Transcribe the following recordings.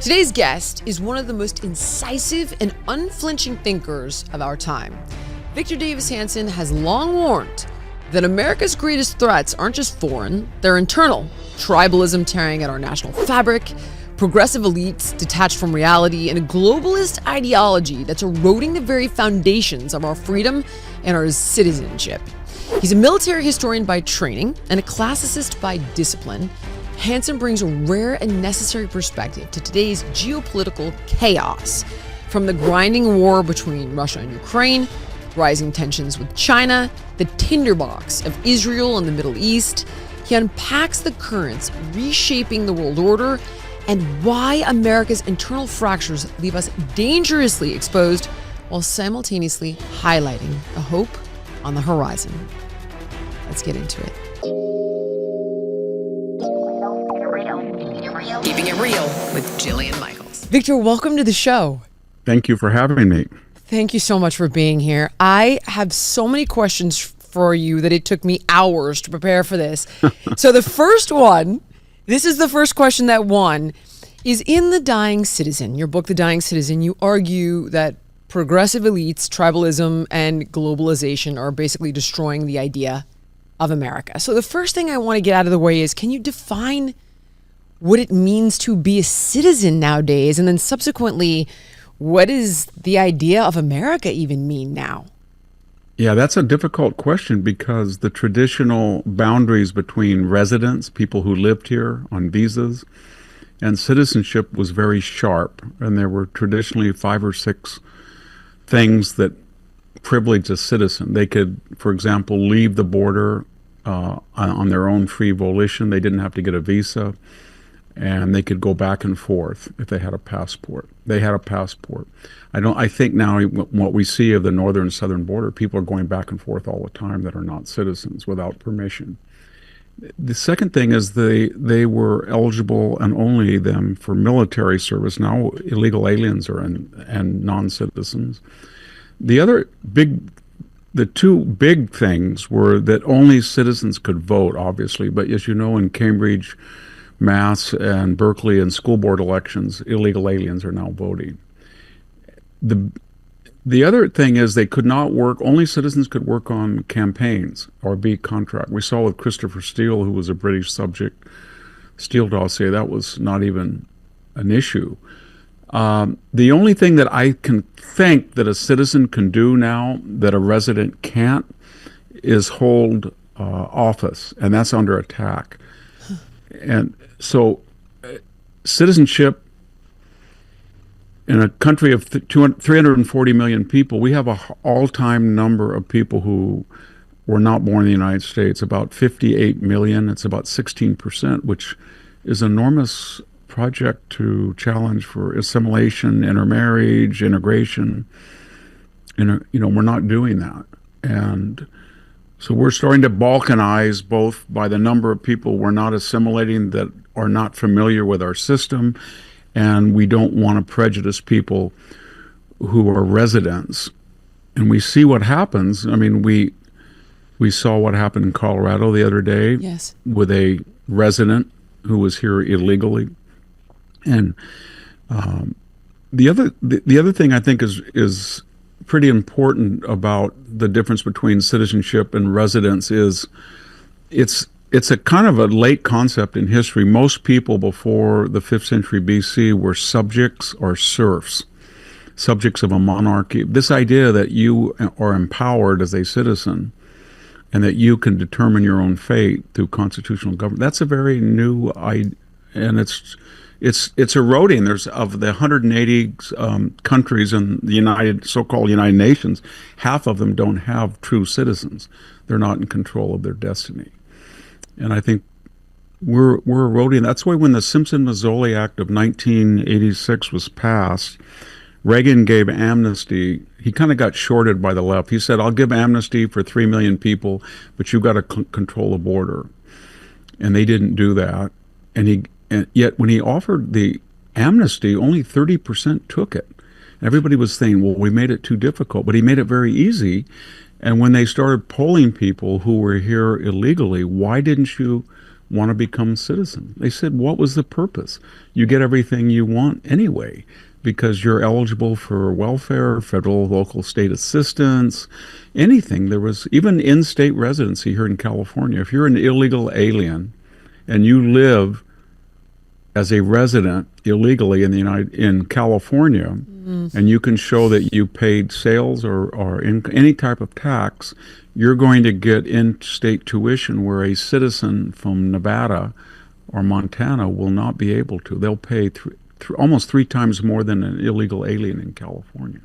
Today's guest is one of the most incisive and unflinching thinkers of our time. Victor Davis Hanson has long warned that America's greatest threats aren't just foreign, they're internal. Tribalism tearing at our national fabric, progressive elites detached from reality, and a globalist ideology that's eroding the very foundations of our freedom and our citizenship. He's a military historian by training and a classicist by discipline. Hanson brings a rare and necessary perspective to today's geopolitical chaos, from the grinding war between Russia and Ukraine, rising tensions with China, the tinderbox of Israel and the Middle East. He unpacks the currents reshaping the world order and why America's internal fractures leave us dangerously exposed while simultaneously highlighting a hope on the horizon. Let's get into it. Keeping It Real with Jillian Michaels. Victor, welcome to the show. Thank you for having me. Thank you so much for being here. I have so many questions for you that it took me hours to prepare for this. So the first one, this is the first question that won, is in The Dying Citizen, your book, The Dying Citizen, you argue that progressive elites, tribalism, and globalization are basically destroying the idea of America. So the first thing I want to get out of the way is, can you define what it means to be a citizen nowadays? And then subsequently, what does the idea of America even mean now? Yeah, that's a difficult question because the traditional boundaries between residents, people who lived here on visas, and citizenship was very sharp. And there were traditionally 5 or 6 things that privilege a citizen. They could, for example, leave the border on their own free volition. They didn't have to get a visa. And they could go back and forth if they had a passport. They had a passport. I think now what we see of the northern and southern border, people are going back and forth all the time that are not citizens without permission. The second thing is they were eligible, and only them, for military service. Now illegal aliens are and non-citizens. The two big things were that only citizens could vote, obviously, but as you know, in Cambridge, Mass, and Berkeley and school board elections, illegal aliens are now voting. The other thing is they could not work, only citizens could work on campaigns or be contract. We saw with Christopher Steele, who was a British subject, Steele dossier, that was not even an issue. The only thing that I can think that a citizen can do now that a resident can't is hold office, and that's under attack. And so citizenship in a country of 340 million people, we have an all-time number of people who were not born in the United States, about 58 million. It's about 16%, which is an enormous project to challenge for assimilation, intermarriage, integration. We're not doing that. And so we're starting to balkanize both by the number of people we're not assimilating that are not familiar with our system, and we don't want to prejudice people who are residents. And we see what happens. I mean, we saw what happened in Colorado the other day. Yes. With a resident who was here illegally. And the other thing I think is pretty important about the difference between citizenship and residence is it's a kind of a late concept in history. Most people before the 5th century BC were subjects or serfs, subjects of a monarchy. This idea that you are empowered as a citizen and that you can determine your own fate through constitutional government, that's a very new idea, and it's eroding. There's, of the 180 countries in the so-called United Nations, half of them don't have true citizens. They're not in control of their destiny. And I think we're eroding. That's why when the Simpson-Mazzoli Act of 1986 was passed, Reagan gave amnesty. He kind of got shorted by the left. He said, I'll give amnesty for 3 million people, but you've got to control the border. And they didn't do that. And yet when he offered the amnesty, only 30% took it. Everybody was saying, well, we made it too difficult, but he made it very easy. And when they started polling people who were here illegally, why didn't you want to become citizens. They said, what was the purpose? You get everything you want anyway, because you're eligible for welfare, federal, local, state assistance, anything. There was even in-state residency here in California. If you're an illegal alien and you live as a resident illegally in California, and you can show that you paid sales or any type of tax, you're going to get in-state tuition where a citizen from Nevada or Montana will not be able to. They'll pay almost 3 times more than an illegal alien in California.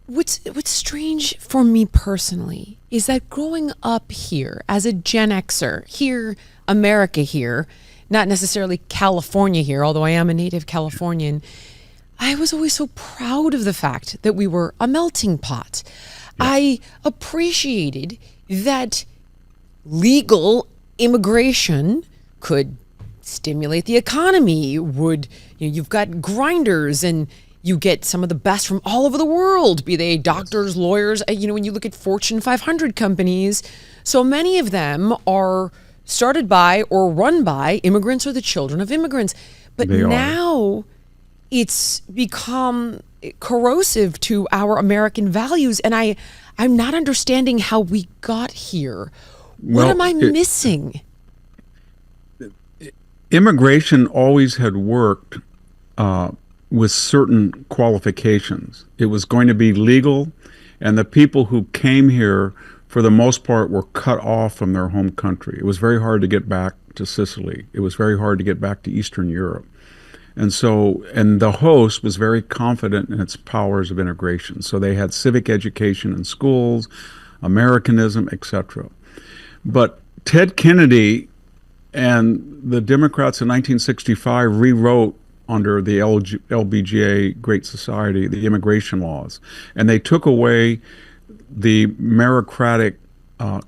What's strange for me personally is that growing up here as a Gen Xer, here, America here, not necessarily California here, although I am a native Californian, I was always so proud of the fact that we were a melting pot. Yeah. I appreciated that legal immigration could stimulate the economy, you've got grinders and you get some of the best from all over the world, be they doctors, lawyers, when you look at Fortune 500 companies, so many of them are started by or run by immigrants or the children of immigrants. But now it's become corrosive to our American values, and I'm not understanding how we got here. What am I missing? Immigration always had worked with certain qualifications. It was going to be legal, and the people who came here, for the most part, were cut off from their home country. It was very hard to get back to Sicily. It was very hard to get back to Eastern Europe. And the host was very confident in its powers of integration. So they had civic education in schools, Americanism, etc. But Ted Kennedy and the Democrats in 1965 rewrote under the LBGA Great Society the immigration laws. And they took away the meritocratic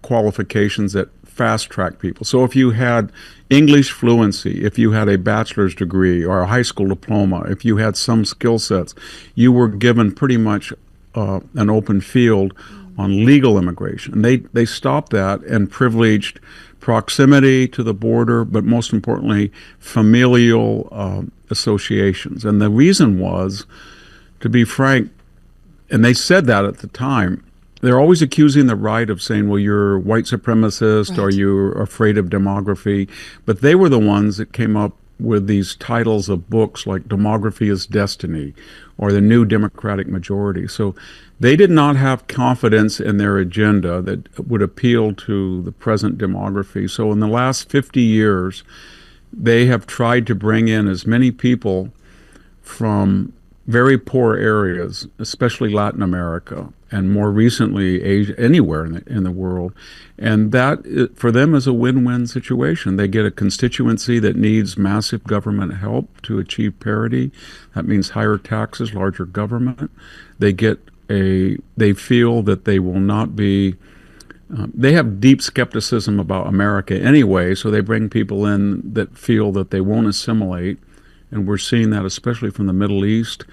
qualifications that fast-track people. So if you had English fluency, if you had a bachelor's degree or a high school diploma, if you had some skill sets, you were given pretty much an open field on legal immigration. And they stopped that and privileged proximity to the border, but most importantly, familial associations. And the reason was, to be frank, and they said that at the time, they're always accusing the right of saying, well, you're white supremacist, right, or you're afraid of demography. But they were the ones that came up with these titles of books like Demography is Destiny or The New Democratic Majority. So they did not have confidence in their agenda that would appeal to the present demography. So in the last 50 years, they have tried to bring in as many people from very poor areas, especially Latin America, and more recently Asia, anywhere in the world. And that, for them, is a win-win situation. They get a constituency that needs massive government help to achieve parity. That means higher taxes, larger government. They feel that they will not be, they have deep skepticism about America anyway, so they bring people in that feel that they won't assimilate. And we're seeing that especially from the Middle East.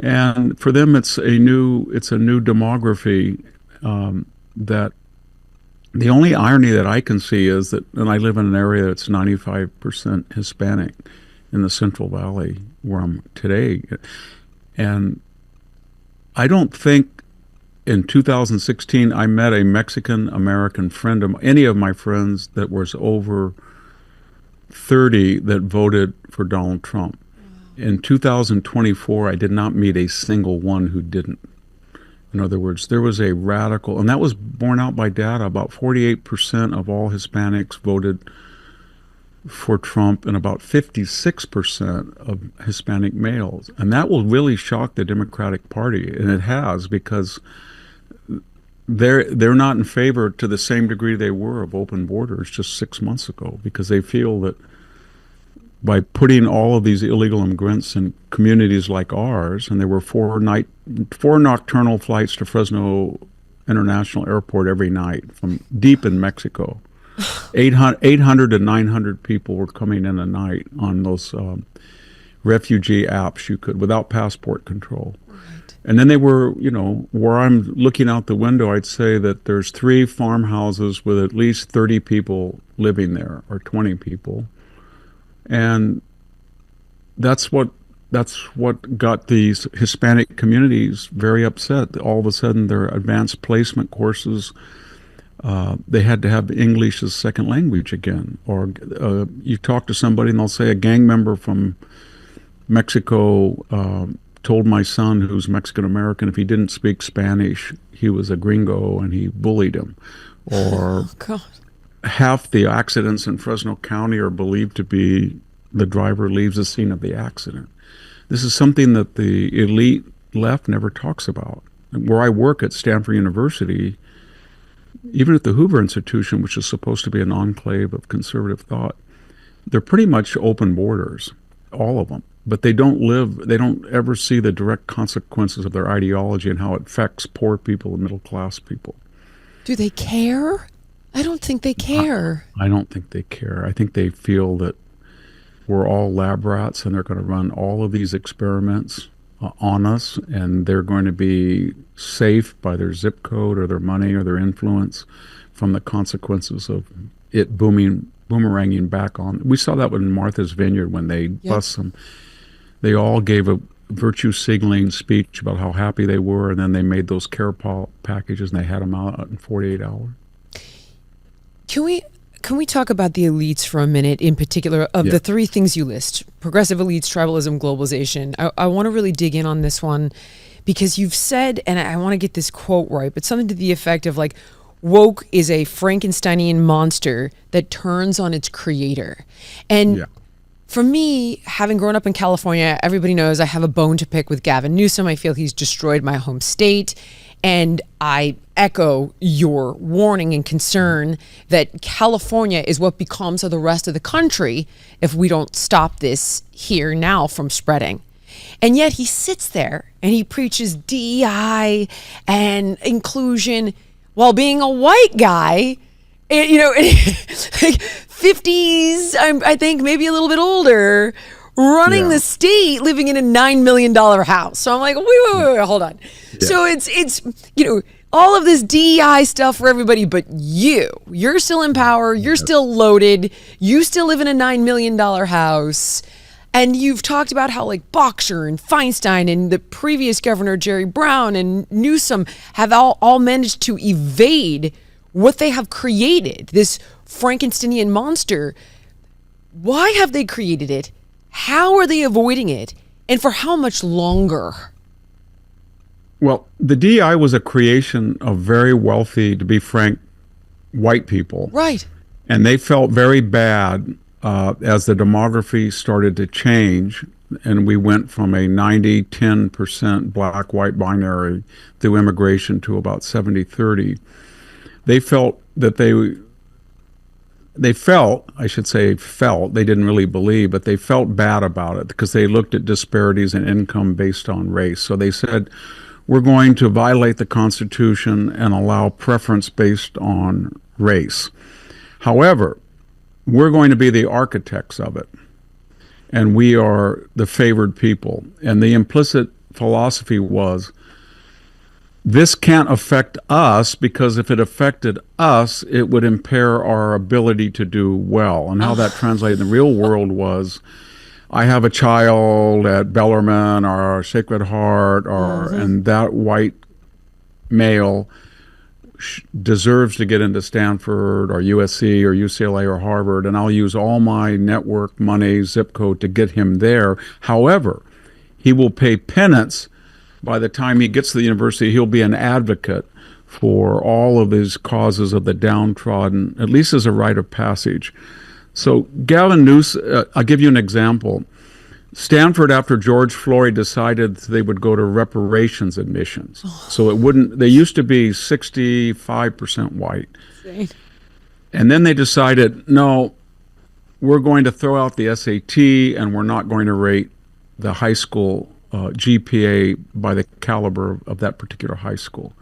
And for them, it's a new demography that the only irony that I can see is that, and I live in an area that's 95% Hispanic in the Central Valley where I'm today. And I don't think in 2016 I met a Mexican-American friend of any of my friends that was over 30 that voted for Donald Trump. In 2024, I did not meet a single one who didn't. In other words, there was a radical, and that was borne out by data. About 48% of all Hispanics voted for Trump, and about 56% of Hispanic males. And that will really shock the Democratic Party, and it has, because they're not in favor to the same degree they were of open borders just 6 months ago, because they feel that by putting all of these illegal immigrants in communities like ours, and there were four nocturnal flights to Fresno International Airport every night from deep in Mexico. 800 to 900 people were coming in a night on those refugee apps you could, without passport control. Right. And then they were, where I'm looking out the window, I'd say that there's 3 farmhouses with at least 30 people living there, or 20 people. And that's what got these Hispanic communities very upset. All of a sudden, their advanced placement courses, they had to have English as second language again. Or you talk to somebody and they'll say a gang member from Mexico told my son, who's Mexican American, if he didn't speak Spanish, he was a gringo and he bullied him. Or Oh, God. half the accidents in Fresno County are believed to be the driver leaves the scene of the accident. This is something that the elite left never talks about. Where I work at Stanford University, even at the Hoover Institution, which is supposed to be an enclave of conservative thought, they're pretty much open borders, all of them. But they don't ever see the direct consequences of their ideology and how it affects poor people and middle class people. Do they care? I don't think they care. I don't think they care. I think they feel that we're all lab rats and they're going to run all of these experiments on us, and they're going to be safe by their zip code or their money or their influence from the consequences of it boomeranging back on. We saw that with Martha's Vineyard when they bust them. They all gave a virtue signaling speech about how happy they were, and then they made those care packages and they had them out in 48 hours. Can we talk about the elites for a minute, in particular, of the 3 things you list: progressive elites, tribalism, globalization? I want to really dig in on this one because you've said, and I want to get this quote right, but something to the effect of like, woke is a Frankensteinian monster that turns on its creator. And for me, having grown up in California, everybody knows I have a bone to pick with Gavin Newsom. I feel he's destroyed my home state. And I echo your warning and concern that California is what becomes of the rest of the country if we don't stop this here now from spreading. And yet he sits there and he preaches DEI and inclusion while being a white guy, like 50s, I think maybe a little bit older, running the state, living in a $9 million house. So I'm like, wait, hold on. Yeah. So it's all of this DEI stuff for everybody, but you're still in power. You're still loaded. You still live in a $9 million house. And you've talked about how like Boxer and Feinstein and the previous governor, Jerry Brown and Newsom, have all managed to evade what they have created, this Frankensteinian monster. Why have they created it? How are they avoiding it? And for how much longer? Well, the DEI was a creation of very wealthy, to be frank, white people. Right. And they felt very bad as the demography started to change, and we went from a 90-10% black-white binary through immigration to about 70-30. They felt that they didn't really believe, but they felt bad about it because they looked at disparities in income based on race. So they said, we're going to violate the Constitution and allow preference based on race. However, we're going to be the architects of it, and we are the favored people. And the implicit philosophy was, this can't affect us, because if it affected us, it would impair our ability to do well. And how that translated in the real world was, I have a child at Bellarmine or Sacred Heart, and that white male deserves to get into Stanford or USC or UCLA or Harvard, and I'll use all my network, money, zip code to get him there. However, he will pay penance. By the time he gets to the university, he'll be an advocate for all of these causes of the downtrodden, at least as a rite of passage. So Gavin Newsom, I'll give you an example. Stanford, after George Floyd, decided they would go to reparations admissions. So they used to be 65% white. And then they decided, no, we're going to throw out the SAT and we're not going to rate the high school GPA by the caliber of that particular high school.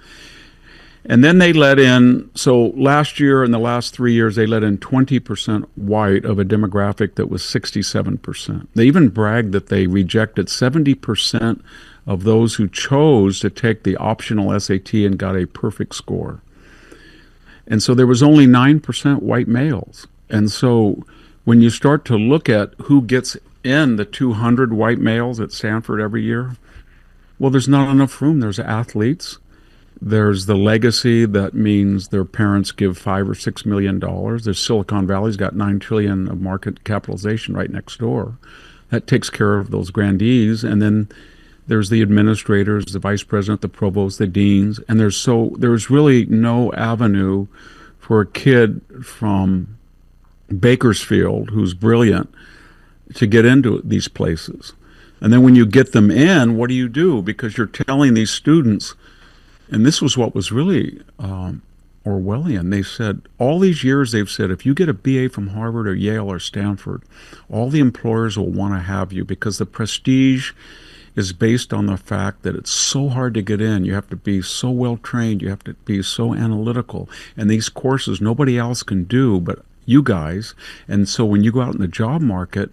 And then they let in, so last year and the last 3 years, they let in 20% white of a demographic that was 67%. They even bragged that they rejected 70% of those who chose to take the optional SAT and got a perfect score. And so there was only 9% white males. And so when you start to look at who gets in the 200 white males at Stanford every year, well, there's not enough room. There's athletes. There's the legacy that means their parents give $5 or $6 million. There's Silicon Valley's got $9 trillion of market capitalization right next door. That takes care of those grandees. And then there's the administrators, the vice president, the provost, the deans. And there's really no avenue for a kid from Bakersfield who's brilliant to get into these places. And then when you get them in, what do? Because you're telling these students, and this was what was really Orwellian. They said, all these years they've said, if you get a BA from Harvard or Yale or Stanford, all the employers will want to have you because the prestige is based on the fact that it's so hard to get in. You have to be so well trained. You have to be so analytical. And these courses nobody else can do but you guys. And so when you go out in the job market,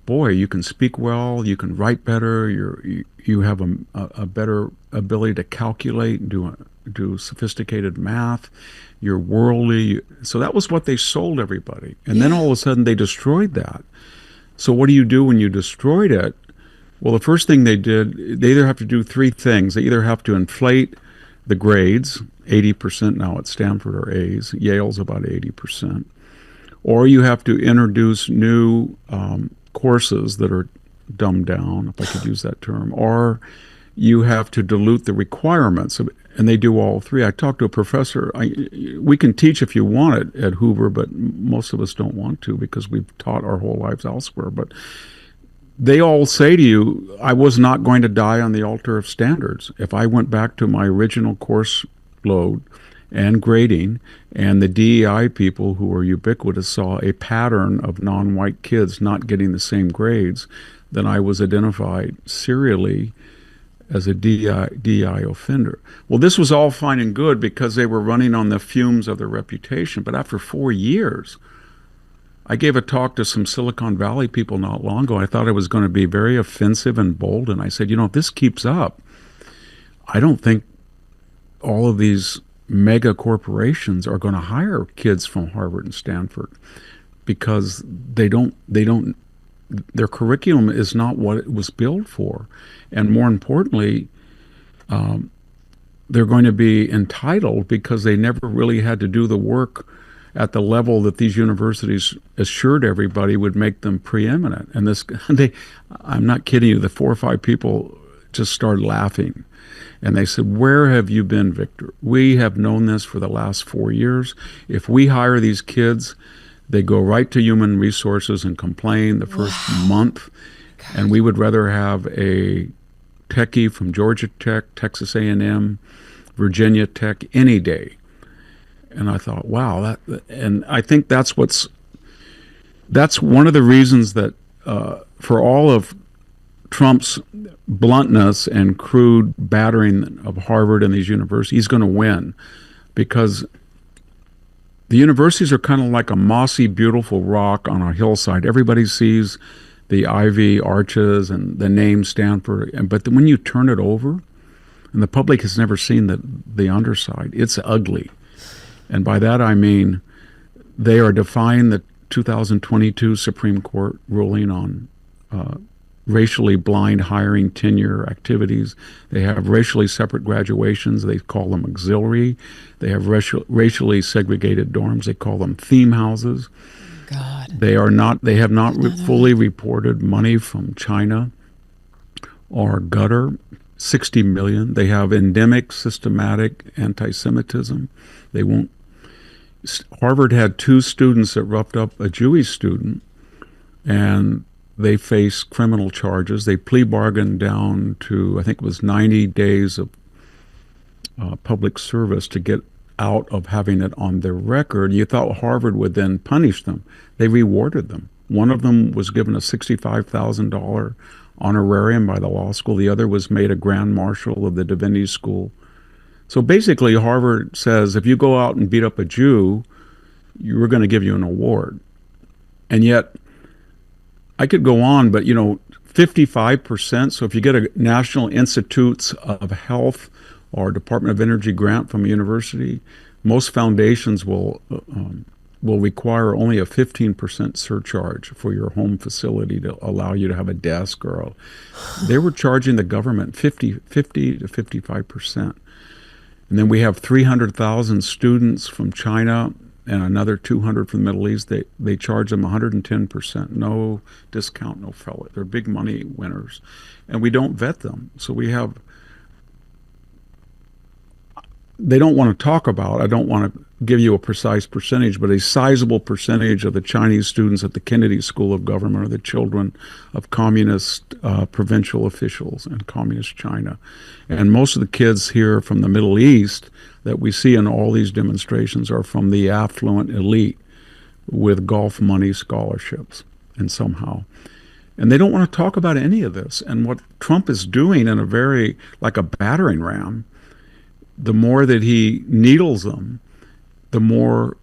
boy, you can speak well, you can write better, you have a better ability to calculate and do sophisticated math, you're worldly. So that was what they sold everybody. And then all of a sudden they destroyed that. So what do you do when you destroyed it? Well, the first thing they did, they either have to do three things. They either have to inflate the grades, 80% now at Stanford are A's, Yale's about 80%, or you have to introduce new courses that are dumbed down, if I could use that term, or you have to dilute the requirements, and they do all three. I talked to a professor. We can teach if you want it at Hoover, but most of us don't want to because we've taught our whole lives elsewhere. But they all say to you, I was not going to die on the altar of standards. If I went back to my original course load and grading, and the DEI people who were ubiquitous saw a pattern of non-white kids not getting the same grades, then I was identified serially as a DEI offender. Well, this was all fine and good because they were running on the fumes of their reputation, but after 4 years, I gave a talk to some Silicon Valley people not long ago. I thought it was going to be very offensive and bold, and I said, if this keeps up, I don't think all of these mega corporations are going to hire kids from Harvard and Stanford because their curriculum is not what it was built for. And more importantly, they're going to be entitled because they never really had to do the work at the level that these universities assured everybody would make them preeminent. And I'm not kidding you, the 4 or 5 people just started laughing. And they said, where have you been, Victor? We have known this for the last 4 years. If we hire these kids, they go right to human resources and complain the first month. God. And we would rather have a techie from Georgia Tech, Texas A&M, Virginia Tech any day. And I thought, wow, and I think that's one of the reasons that for all of Trump's bluntness and crude battering of Harvard and these universities, he's going to win because the universities are kind of like a mossy, beautiful rock on a hillside. Everybody sees the ivy arches and the name Stanford, but when you turn it over, and the public has never seen the underside, it's ugly. And by that I mean they are defying the 2022 Supreme Court ruling on racially blind hiring tenure activities. They have racially separate graduations. They call them auxiliary. They have racially segregated dorms. They call them theme houses. God. They have not fully reported money from China or gutter. 60 million. They have endemic, systematic anti-Semitism. They won't. Harvard had 2 students that roughed up a Jewish student, and they face criminal charges. They plea bargained down to, I think it was 90 days of public service to get out of having it on their record. You thought Harvard would then punish them. They rewarded them. One of them was given a $65,000 honorarium by the law school. The other was made a grand marshal of the divinity school So basically, Harvard says if you go out and beat up a Jew, we're going to give you an award. And yet, I could go on, but 55%. So if you get a National Institutes of Health or Department of Energy grant from a university, most foundations will require only a 15% surcharge for your home facility to allow you to have a desk they were charging the government 50 to 55%. And then we have 300,000 students from China and another 200 from the Middle East. They charge them 110%, no discount, no fellow. They're big money winners. And we don't vet them. So they don't want to talk about, I don't want to give you a precise percentage, but a sizable percentage of the Chinese students at the Kennedy School of Government are the children of communist provincial officials in communist China. And most of the kids here from the Middle East that we see in all these demonstrations are from the affluent elite with golf money scholarships and somehow. And they don't want to talk about any of this. And what Trump is doing in a very, like a battering ram, the more that he needles them, the more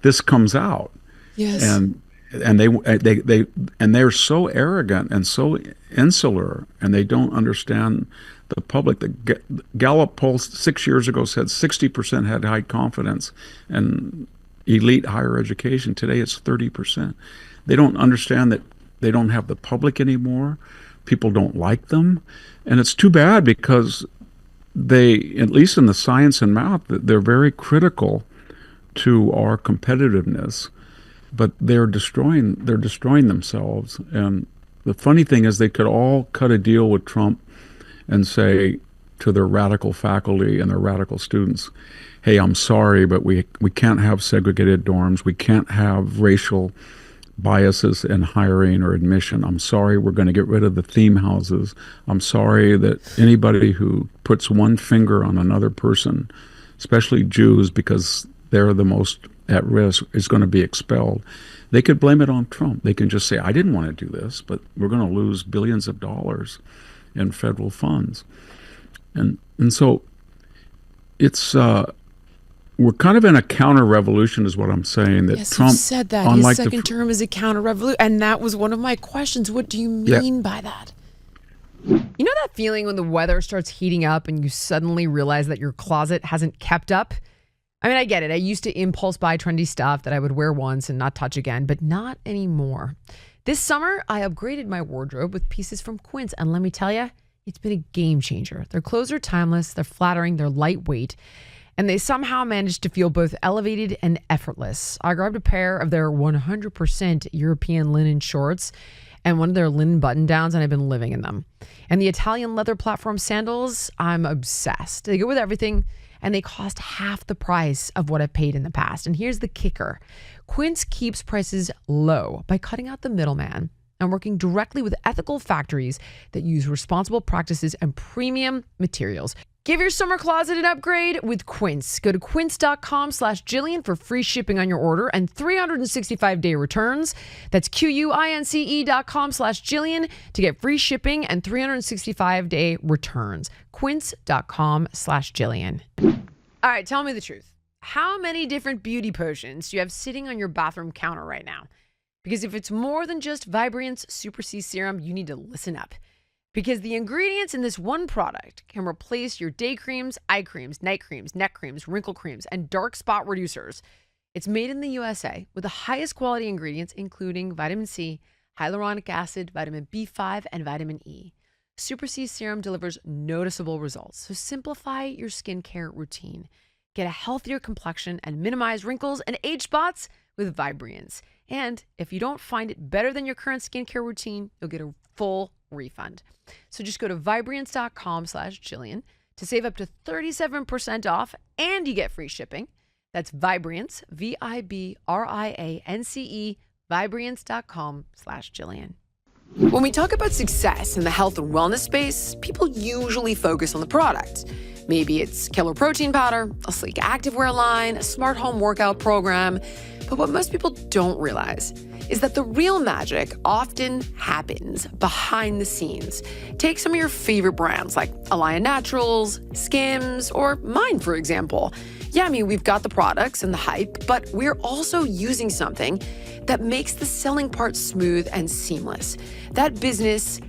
this comes out. Yes. And they're so arrogant and so insular, and they don't understand the public. The Gallup poll 6 years ago said 60% had high confidence in elite higher education. Today it's 30%. They don't understand that they don't have the public anymore. People don't like them, and it's too bad because they, at least in the science and math, they're very critical to our competitiveness, but they're destroying themselves. And the funny thing is they could all cut a deal with Trump and say to their radical faculty and their radical students, hey, I'm sorry, but we can't have segregated dorms. We can't have racial biases in hiring or admission. I'm sorry, we're going to get rid of the theme houses. I'm sorry that anybody who puts one finger on another person, especially Jews, because they're the most at risk, is going to be expelled. They could blame it on Trump. They can just say, I didn't want to do this, but we're going to lose billions of dollars in federal funds. And so it's we're kind of in a counter-revolution is what I'm saying. That yes, Trump you said that. His second term is a counter-revolution. And that was one of my questions. What do you mean by that? You know that feeling when the weather starts heating up and you suddenly realize that your closet hasn't kept up? I mean, I get it. I used to impulse buy trendy stuff that I would wear once and not touch again, but not anymore. This summer, I upgraded my wardrobe with pieces from Quince. And let me tell you, it's been a game changer. Their clothes are timeless, they're flattering, they're lightweight, and they somehow managed to feel both elevated and effortless. I grabbed a pair of their 100% European linen shorts and one of their linen button-downs, and I've been living in them. And the Italian leather platform sandals, I'm obsessed. They go with everything, and they cost half the price of what I've paid in the past. And here's the kicker. Quince keeps prices low by cutting out the middleman and working directly with ethical factories that use responsible practices and premium materials. Give your summer closet an upgrade with Quince. Go to quince.com/Jillian for free shipping on your order and 365-day returns. That's QUINCE.com/Jillian to get free shipping and 365-day returns. Quince.com/Jillian. All right, tell me the truth. How many different beauty potions do you have sitting on your bathroom counter right now? Because if it's more than just Vibrance Super C Serum, you need to listen up. Because the ingredients in this one product can replace your day creams, eye creams, night creams, neck creams, wrinkle creams, and dark spot reducers. It's made in the USA with the highest quality ingredients, including vitamin C, hyaluronic acid, vitamin B5, and vitamin E. Super C Serum delivers noticeable results, so simplify your skincare routine. Get a healthier complexion and minimize wrinkles and age spots with Vibrance. And if you don't find it better than your current skincare routine, you'll get a full refund. So just go to Vibrance.com/Jillian to save up to 37% off, and you get free shipping. That's Vibrance, Vibrance, Vibrance.com/Jillian. When we talk about success in the health and wellness space, people usually focus on the product. Maybe it's killer protein powder, a sleek activewear line, a smart home workout program. But what most people don't realize is that the real magic often happens behind the scenes. Take some of your favorite brands like Alaya Naturals, Skims, or mine, for example. Yeah, I mean, we've got the products and the hype, but we're also using something that makes the selling part smooth and seamless. That business,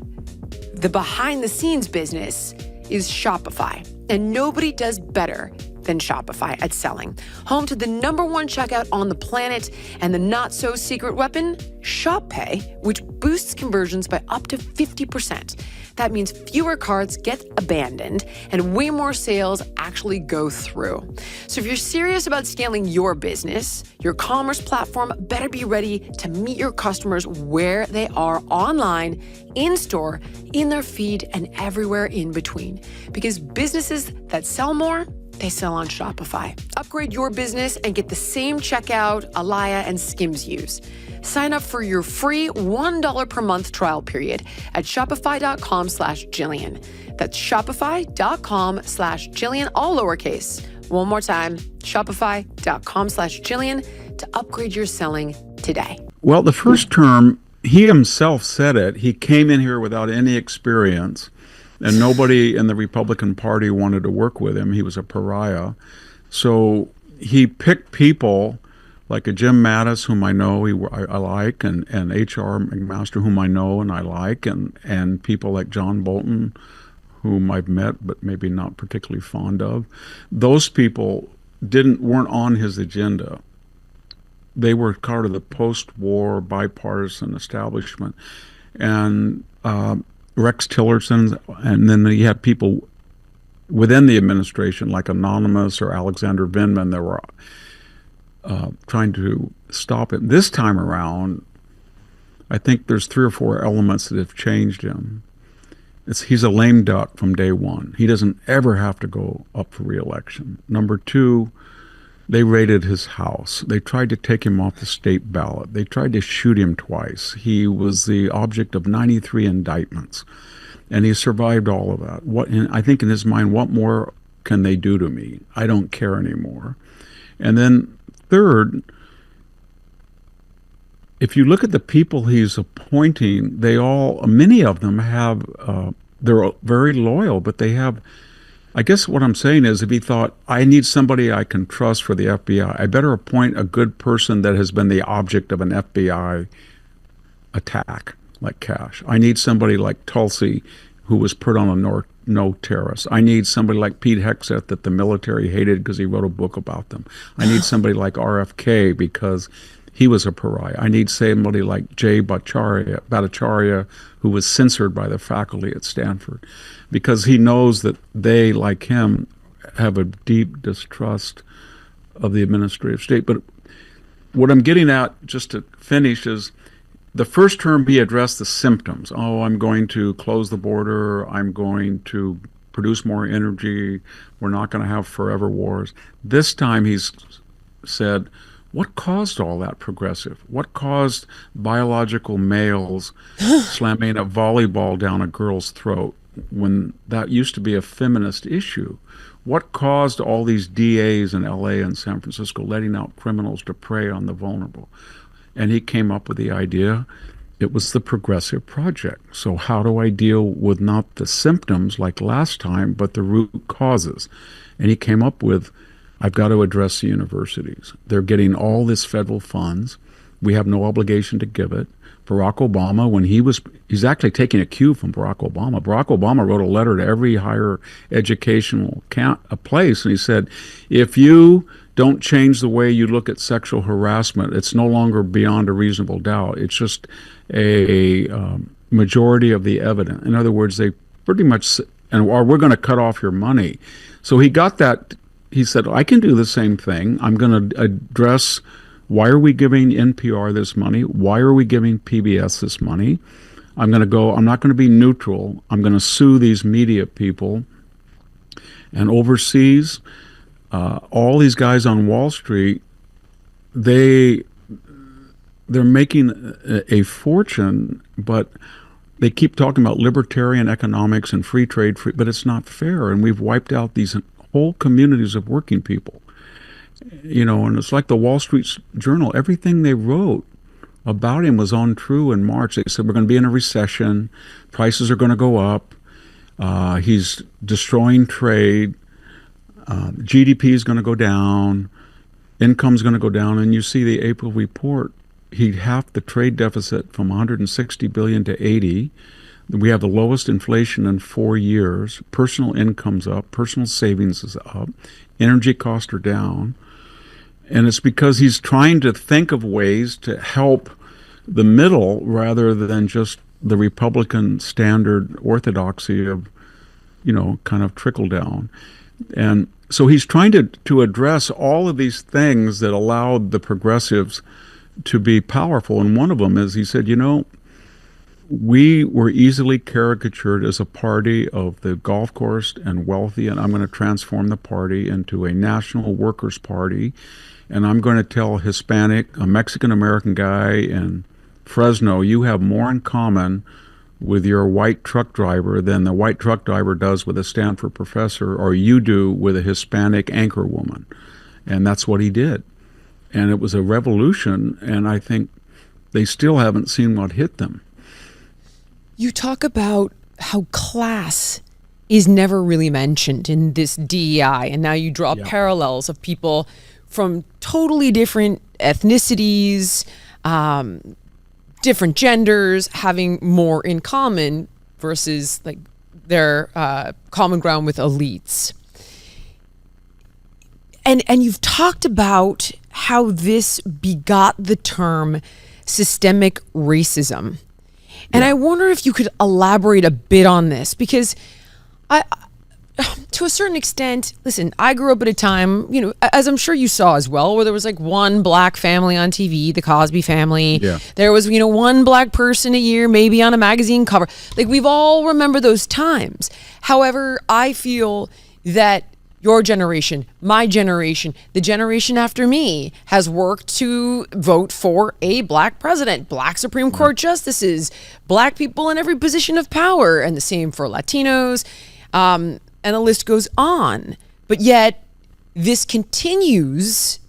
the behind-the-scenes business, is Shopify. And nobody does better than Shopify at selling. Home to the #1 checkout on the planet and the not-so-secret weapon, Shop Pay, which boosts conversions by up to 50%. That means fewer carts get abandoned and way more sales actually go through. So if you're serious about scaling your business, your commerce platform better be ready to meet your customers where they are online, in-store, in their feed, and everywhere in between. Because businesses that sell more, they sell on Shopify. Upgrade your business and get the same checkout Alaya and Skims use. Sign up for your free $1 per month trial period at shopify.com/Jillian. That's shopify.com/Jillian, all lowercase. One more time, shopify.com/Jillian to upgrade your selling today. Well, the first term, he himself said it. He came in here without any experience, and nobody in the Republican Party wanted to work with him. He was a pariah. So he picked people like a Jim Mattis, whom I know I like, and H.R. McMaster, whom I know and I like, and people like John Bolton, whom I've met but maybe not particularly fond of. Those people weren't on his agenda. They were part of the post-war bipartisan establishment. And Rex Tillerson, and then you had people within the administration like Anonymous or Alexander Vindman that were trying to stop it. This time around, I think there's 3 or 4 elements that have changed him. He's a lame duck from day one. He doesn't ever have to go up for re-election. Number 2, they raided his house. They tried to take him off the state ballot. They tried to shoot him twice. He was the object of 93 indictments, and he survived all of that. I think in his mind, what more can they do to me? I don't care anymore. And then third, if you look at the people he's appointing, many of them have, they're very loyal, but they have, I guess what I'm saying is if he thought, I need somebody I can trust for the FBI, I better appoint a good person that has been the object of an FBI attack, like Cash. I need somebody like Tulsi, who was put on a no terrorists. I need somebody like Pete Hegseth that the military hated because he wrote a book about them. I need somebody like RFK because he was a pariah. I need somebody like Jay Bhattacharya, who was censored by the faculty at Stanford, because he knows that they, like him, have a deep distrust of the administrative state. But what I'm getting at, just to finish, is the first term he addressed the symptoms. Oh, I'm going to close the border. I'm going to produce more energy. We're not going to have forever wars. This time he's said, what caused all that, progressive? What caused biological males slamming a volleyball down a girl's throat when that used to be a feminist issue? What caused all these DAs in LA and San Francisco letting out criminals to prey on the vulnerable? And he came up with the idea, it was the Progressive Project. So how do I deal with not the symptoms like last time, but the root causes? And he came up with, I've got to address the universities. They're getting all this federal funds. We have no obligation to give it. Barack Obama, he's actually taking a cue from Barack Obama. Barack Obama wrote a letter to every higher educational place, and he said, if you don't change the way you look at sexual harassment, it's no longer beyond a reasonable doubt. It's just a majority of the evidence. In other words, they pretty much, or we're going to cut off your money. So he got that. He said, I can do the same thing. I'm going to address, why are we giving NPR this money? Why are we giving PBS this money? I'm not going to be neutral. I'm going to sue these media people. And overseas, all these guys on Wall Street, they're making a fortune, but they keep talking about libertarian economics and free trade, but it's not fair. And we've wiped out these whole communities of working people. And it's like the Wall Street Journal. Everything they wrote about him was untrue in March. They said we're going to be in a recession, prices are going to go up, he's destroying trade, GDP is going to go down, income's going to go down, and you see the April report, he halved the trade deficit from 160 billion to 80. We have the lowest inflation in 4 years. Personal income's up, personal savings is up, energy costs are down. And it's because he's trying to think of ways to help the middle rather than just the Republican standard orthodoxy of, kind of trickle down. And so he's trying to address all of these things that allowed the progressives to be powerful. And one of them is he said, we were easily caricatured as a party of the golf course and wealthy, and I'm going to transform the party into a national workers' party. And I'm going to tell a Mexican-American guy in Fresno, you have more in common with your white truck driver than the white truck driver does with a Stanford professor, or you do with a Hispanic anchor woman. And that's what he did. And it was a revolution, and I think they still haven't seen what hit them. You talk about how class is never really mentioned in this DEI, and now you draw parallels of people from totally different ethnicities, different genders, having more in common versus like their common ground with elites. And you've talked about how this begot the term systemic racism. And I wonder if you could elaborate a bit on this, because to a certain extent, listen, I grew up at a time, as I'm sure you saw as well, where there was like one black family on TV, the Cosby family. Yeah. There was, one black person a year, maybe on a magazine cover. Like, we've all remember those times. However, I feel that your generation, my generation, the generation after me has worked to vote for a black president, black Supreme Court justices, black people in every position of power, and the same for Latinos. And the list goes on. But yet this continues,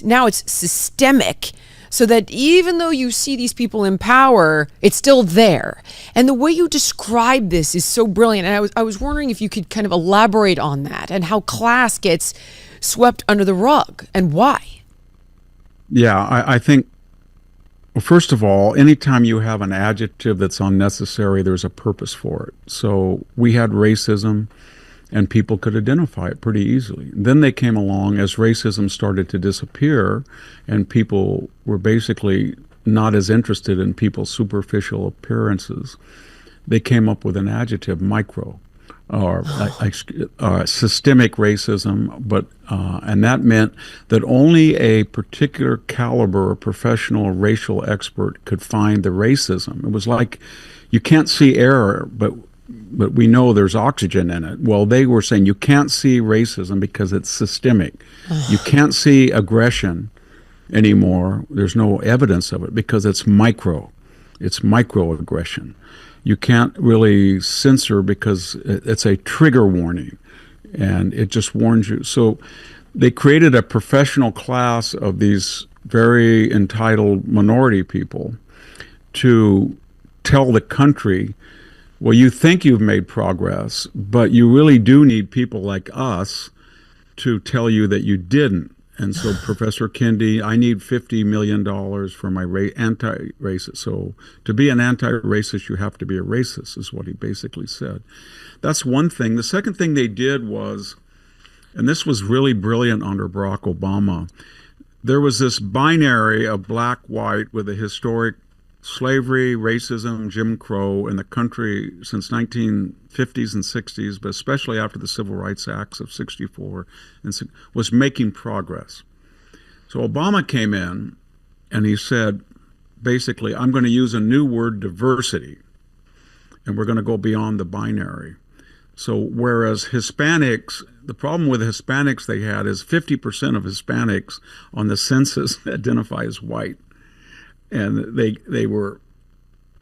now it's systemic, so that even though you see these people in power, it's still there. And the way you describe this is so brilliant. And I was wondering if you could kind of elaborate on that and how class gets swept under the rug and why. Yeah, I think, well, first of all, anytime you have an adjective that's unnecessary, there's a purpose for it. So we had racism, and people could identify it pretty easily. Then they came along as racism started to disappear, and people were basically not as interested in people's superficial appearances. They came up with an adjective, micro, or systemic racism, and that meant that only a particular caliber or professional or racial expert could find the racism. It was like, you can't see air, but we know there's oxygen in it. Well, they were saying you can't see racism because it's systemic. You can't see aggression anymore. There's no evidence of it because it's micro. It's microaggression. You can't really censor because it's a trigger warning, and it just warns you. So they created a professional class of these very entitled minority people to tell the country, well, you think you've made progress, but you really do need people like us to tell you that you didn't. And so Professor Kendi, I need $50 million for my anti-racist. So to be an anti-racist, you have to be a racist, is what he basically said. That's one thing. The second thing they did was, and this was really brilliant under Barack Obama, there was this binary of black-white with a historic slavery, racism, Jim Crow in the country since 1950s and 60s, but especially after the Civil Rights Acts of 64, and was making progress. So Obama came in and he said, basically, I'm going to use a new word, diversity, and we're going to go beyond the binary. So whereas Hispanics, the problem with Hispanics they had is 50% of Hispanics on the census identify as white. And they were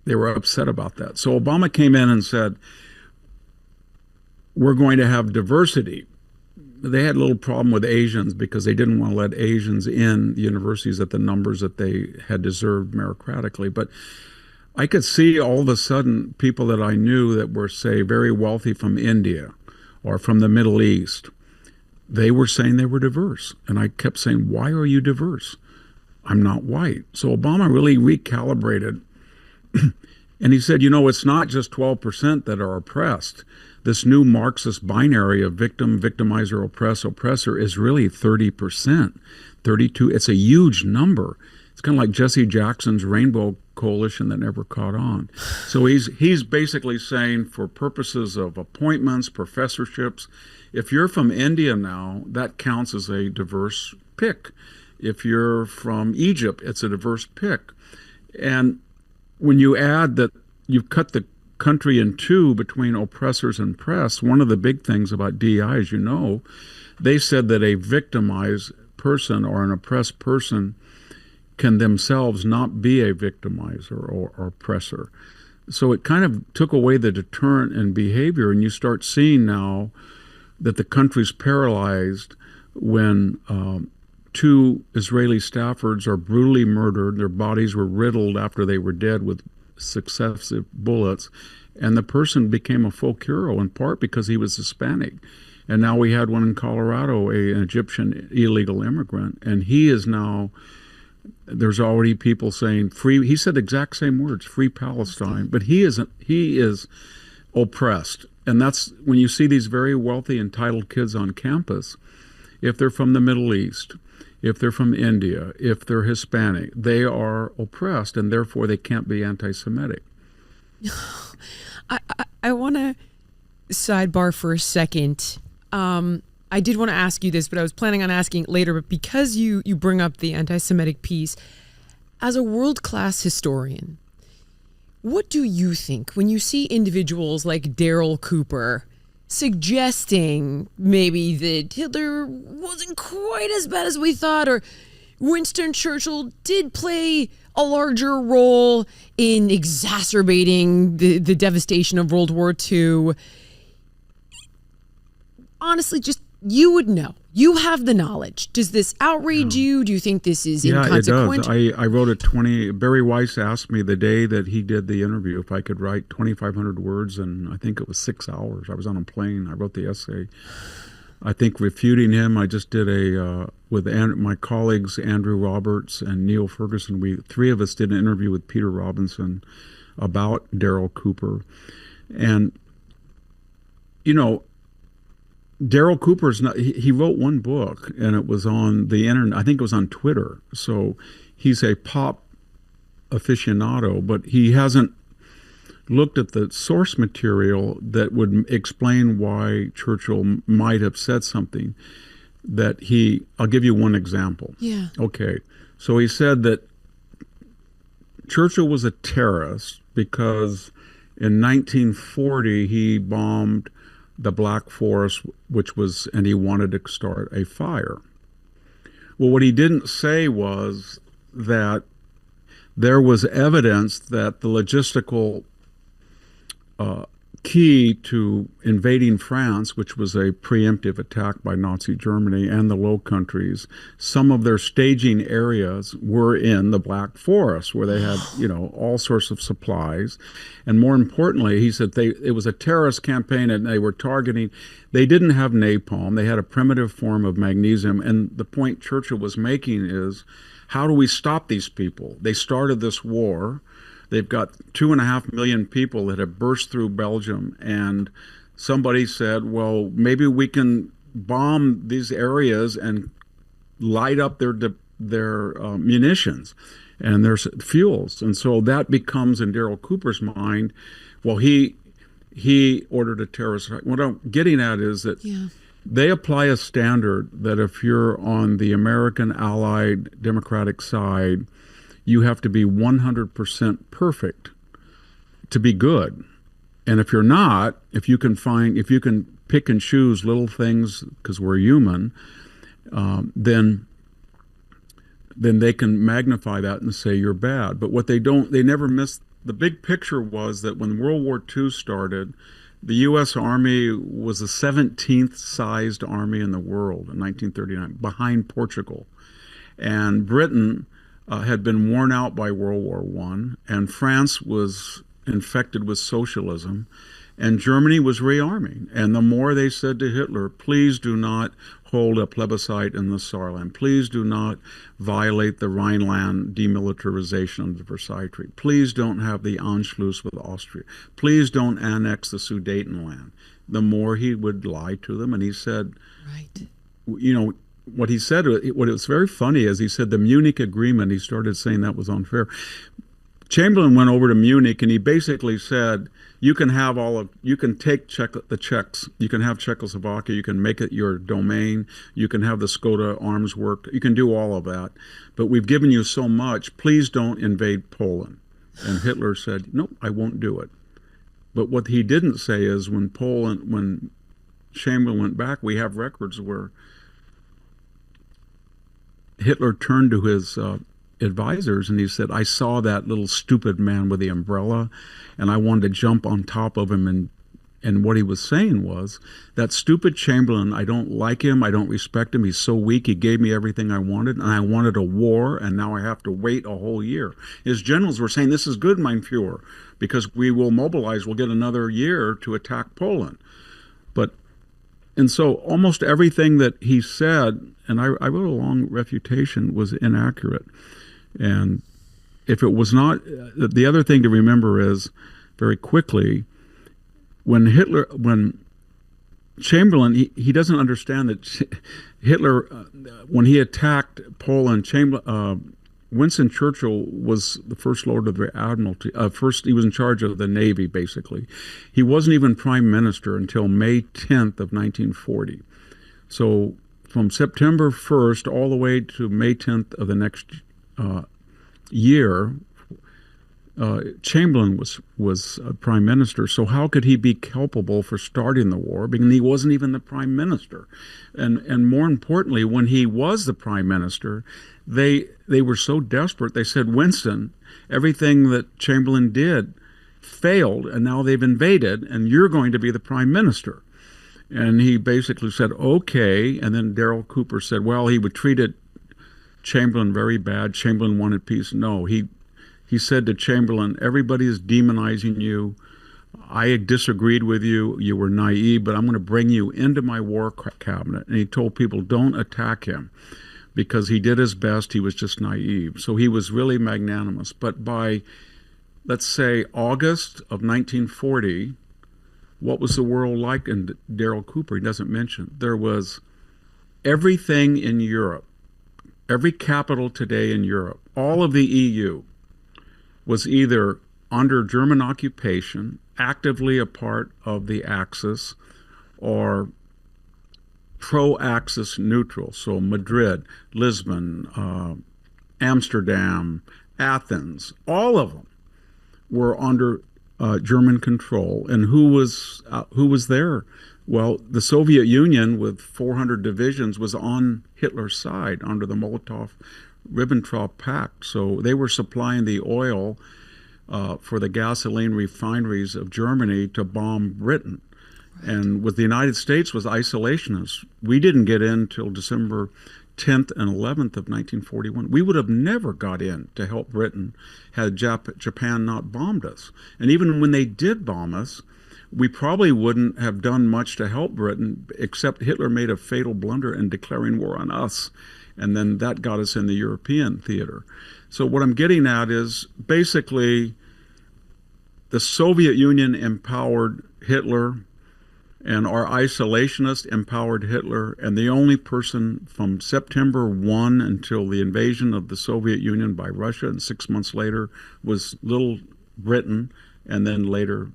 upset about that. So Obama came in and said, we're going to have diversity. they had a little problem with Asians because they didn't want to let Asians in the universities at the numbers that they had deserved meritocratically. But I could see all of a sudden people that I knew that were, say, very wealthy from India or from the Middle East, they were saying they were diverse. And I kept saying, why are you diverse? I'm not white. So Obama really recalibrated. And he said, it's not just 12% that are oppressed. This new Marxist binary of victim, victimizer, oppress, oppressor is really 30%, 32. It's a huge number. It's kind of like Jesse Jackson's Rainbow Coalition that never caught on. So he's basically saying, for purposes of appointments, professorships, if you're from India now, that counts as a diverse pick. If you're from Egypt, it's a diverse pick. And when you add that you've cut the country in two between oppressors and press, one of the big things about DEI, as you know, they said that a victimized person or an oppressed person can themselves not be a victimizer or oppressor. So it kind of took away the deterrent in behavior, and you start seeing now that the country's paralyzed when two Israeli staffers are brutally murdered. Their bodies were riddled after they were dead with successive bullets, and the person became a folk hero in part because he was Hispanic. And now we had one in Colorado, an Egyptian illegal immigrant, and he is now, there's already people saying free, he said the exact same words, free Palestine, but he is oppressed. And that's when you see these very wealthy, entitled kids on campus, if they're from the Middle East, if they're from India, if they're Hispanic, they are oppressed, and therefore they can't be anti-Semitic. I want to sidebar for a second. I did want to ask you this, but I was planning on asking it later. But because you bring up the anti-Semitic piece, as a world-class historian, what do you think when you see individuals like Daryl Cooper suggesting maybe that Hitler wasn't quite as bad as we thought, or Winston Churchill did play a larger role in exacerbating the devastation of World War II? Honestly, just you would know. You have the knowledge. Does this outrage you? Do you think this is inconsequential? Yeah, it does. I wrote Barry Weiss asked me the day that he did the interview if I could write 2,500 words, and I think it was 6 hours. I was on a plane. I wrote the essay. I think refuting him, I just did with my colleagues Andrew Roberts and Neil Ferguson. Three of us did an interview with Peter Robinson about Daryl Cooper. And, Daryl Cooper's not, he wrote one book, and it was on the internet. I think it was on Twitter. So he's a pop aficionado, but he hasn't looked at the source material that would explain why Churchill might have said something that I'll give you one example. Yeah. Okay. So he said that Churchill was a terrorist because in 1940 he bombed the Black Forest, and he wanted to start a fire. Well, what he didn't say was that there was evidence that the logistical key to invading France, which was a preemptive attack by Nazi Germany and the Low Countries, some of their staging areas were in the Black Forest, where they had, all sorts of supplies. And more importantly, he said it was a terrorist campaign, and they were targeting. They didn't have napalm. They had a primitive form of magnesium. And the point Churchill was making is, how do we stop these people? They started this war. They've got 2.5 million people that have burst through Belgium, and somebody said, well, maybe we can bomb these areas and light up their munitions and their fuels. And so that becomes, in Daryl Cooper's mind, well, he ordered a terrorist attack. What I'm getting at is that they apply a standard that if you're on the American Allied Democratic side, you have to be 100% perfect to be good. And if you're not, if you can pick and choose little things, because we're human, then they can magnify that and say you're bad. But what they never miss, the big picture was that when World War II started, The U.S. Army was the 17th sized army in the world in 1939, behind Portugal. And Britain had been worn out by World War I, and France was infected with socialism, and Germany was rearming. And the more they said to Hitler, please do not hold a plebiscite in the Saarland. Please do not violate the Rhineland demilitarization of the Versailles Treaty. Please don't have the Anschluss with Austria. Please don't annex the Sudetenland. The more he would lie to them, and he said, right. You know, what he said, what was very funny is he said the Munich Agreement, he started saying that was unfair. Chamberlain went over to Munich and he basically said, you can have you can take the Czechs, you can have Czechoslovakia, you can make it your domain, you can have the Skoda arms work, you can do all of that, but we've given you so much, please don't invade Poland. And Hitler said, nope, I won't do it. But what he didn't say is when Chamberlain went back, we have records where Hitler turned to his advisors and he said, I saw that little stupid man with the umbrella and I wanted to jump on top of him. And what he was saying was, that stupid Chamberlain, I don't like him, I don't respect him, he's so weak, he gave me everything I wanted, and I wanted a war, and now I have to wait a whole year. His generals were saying, this is good, mein Führer, because we will mobilize, we'll get another year to attack Poland. And so almost everything that he said, and I wrote a long refutation, was inaccurate. And if it was not, the other thing to remember is, very quickly, when Chamberlain, he doesn't understand that Hitler, when he attacked Poland, Winston Churchill was the First Lord of the Admiralty. He was in charge of the Navy, basically. He wasn't even Prime Minister until May 10th of 1940. So from September 1st all the way to May 10th of the next year, Chamberlain was Prime Minister. So how could he be culpable for starting the war? Because he wasn't even the Prime Minister. And more importantly, when he was the Prime Minister, they were so desperate, they said, Winston, everything that Chamberlain did failed, and now they've invaded, and you're going to be the Prime Minister. And he basically said, okay. And then Daryl Cooper said, well, he would treat Chamberlain very bad. Chamberlain wanted peace. No, he said to Chamberlain, everybody is demonizing you. I disagreed with you. You were naive, but I'm going to bring you into my war cabinet. And he told people, don't attack him, because he did his best. He was just naive. So he was really magnanimous. But by, let's say, August of 1940, what was the world like? And Daryl Cooper, he doesn't mention, there was everything in Europe, every capital today in Europe, all of the EU was either under German occupation, actively a part of the Axis, or pro-Axis neutral. So Madrid, Lisbon, Amsterdam, Athens, all of them were under German control. And who was there? Well, the Soviet Union with 400 divisions was on Hitler's side under the Molotov-Ribbentrop Pact. So they were supplying the oil for the gasoline refineries of Germany to bomb Britain. Right. And with the United States was isolationist. We didn't get in till December 10th and 11th of 1941. We would have never got in to help Britain had Japan not bombed us. And even when they did bomb us, we probably wouldn't have done much to help Britain, except Hitler made a fatal blunder in declaring war on us. And then that got us in the European theater. So what I'm getting at is basically the Soviet Union empowered Hitler, and our isolationists empowered Hitler, and the only person from September 1 until the invasion of the Soviet Union by Russia, and 6 months later, was little Britain, and then later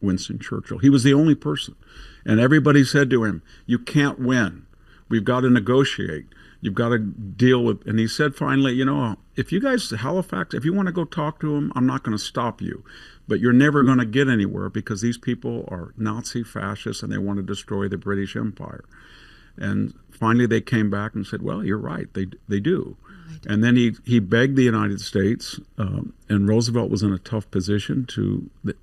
Winston Churchill. He was the only person. And everybody said to him, you can't win. We've got to negotiate. You've got to deal with, and he said finally, you know, if you guys, Halifax, if you want to go talk to him, I'm not going to stop you. But you're never going to get anywhere because these people are Nazi fascists and they want to destroy the British Empire. And finally they came back and said, well, you're right, they do. And then he begged the United States, and Roosevelt was in a tough position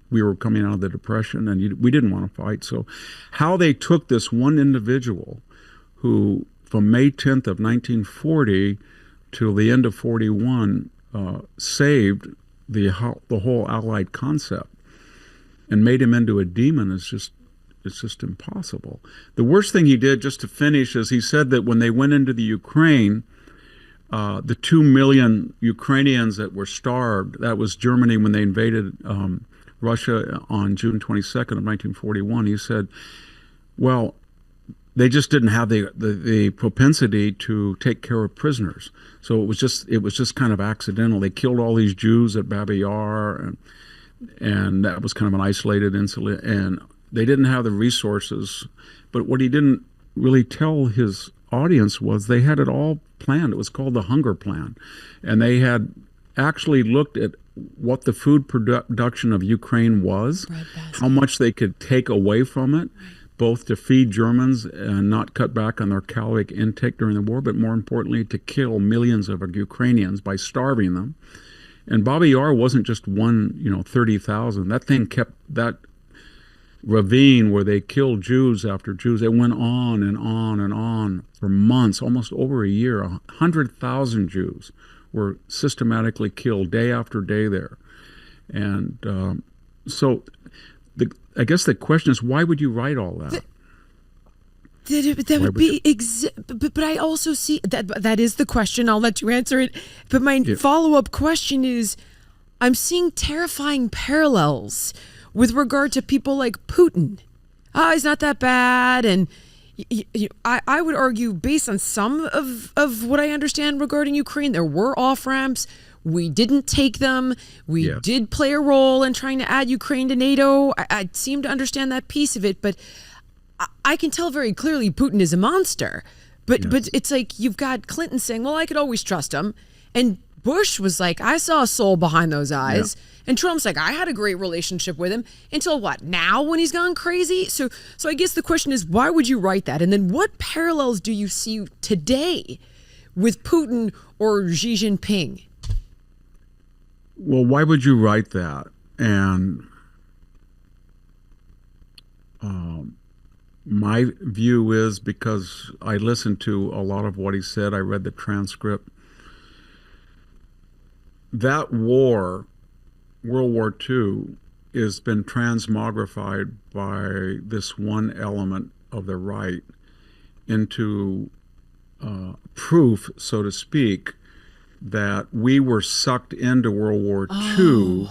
we were coming out of the Depression, and we didn't want to fight. So how they took this one individual who, from May 10th of 1940 till the end of 41, saved the whole Allied concept and made him into a demon it's just impossible. The worst thing he did, just to finish, is he said that when they went into the Ukraine, the 2 million Ukrainians that were starved, that was Germany when they invaded Russia on June 22nd of 1941. He said, well, they just didn't have the propensity to take care of prisoners. So it was just kind of accidental. They killed all these Jews at Babi Yar, and that was kind of an isolated incident. And they didn't have the resources. But what he didn't really tell his audience was they had it all planned. It was called the Hunger Plan. And they had actually looked at what the food production of Ukraine was, how much they could take away from it, both to feed Germans and not cut back on their caloric intake during the war, but more importantly, to kill millions of Ukrainians by starving them. And Babi Yar wasn't just 30,000. That thing kept, that ravine where they killed Jews after Jews, it went on and on and on for months, almost over a year. 100,000 Jews were systematically killed day after day there. And so I guess the question is, why would you write all that? That would be but I also see that is the question. I'll let you answer it. But my follow-up question is, I'm seeing terrifying parallels with regard to people like Putin. He's not that bad, and I would argue, based on some of what I understand regarding Ukraine, there were off-ramps. We didn't take them. We did play a role in trying to add Ukraine to NATO. I seem to understand that piece of it, but I can tell very clearly Putin is a monster. But it's like you've got Clinton saying, well, I could always trust him. And Bush was like, I saw a soul behind those eyes. Yeah. And Trump's like, I had a great relationship with him until what? Now when he's gone crazy? So I guess the question is, why would you write that? And then what parallels do you see today with Putin or Xi Jinping? Well, why would you write that? And my view is, because I listened to a lot of what he said, I read the transcript. That war, World War II, has been transmogrified by this one element of the right into proof, so to speak, that we were sucked into World War II,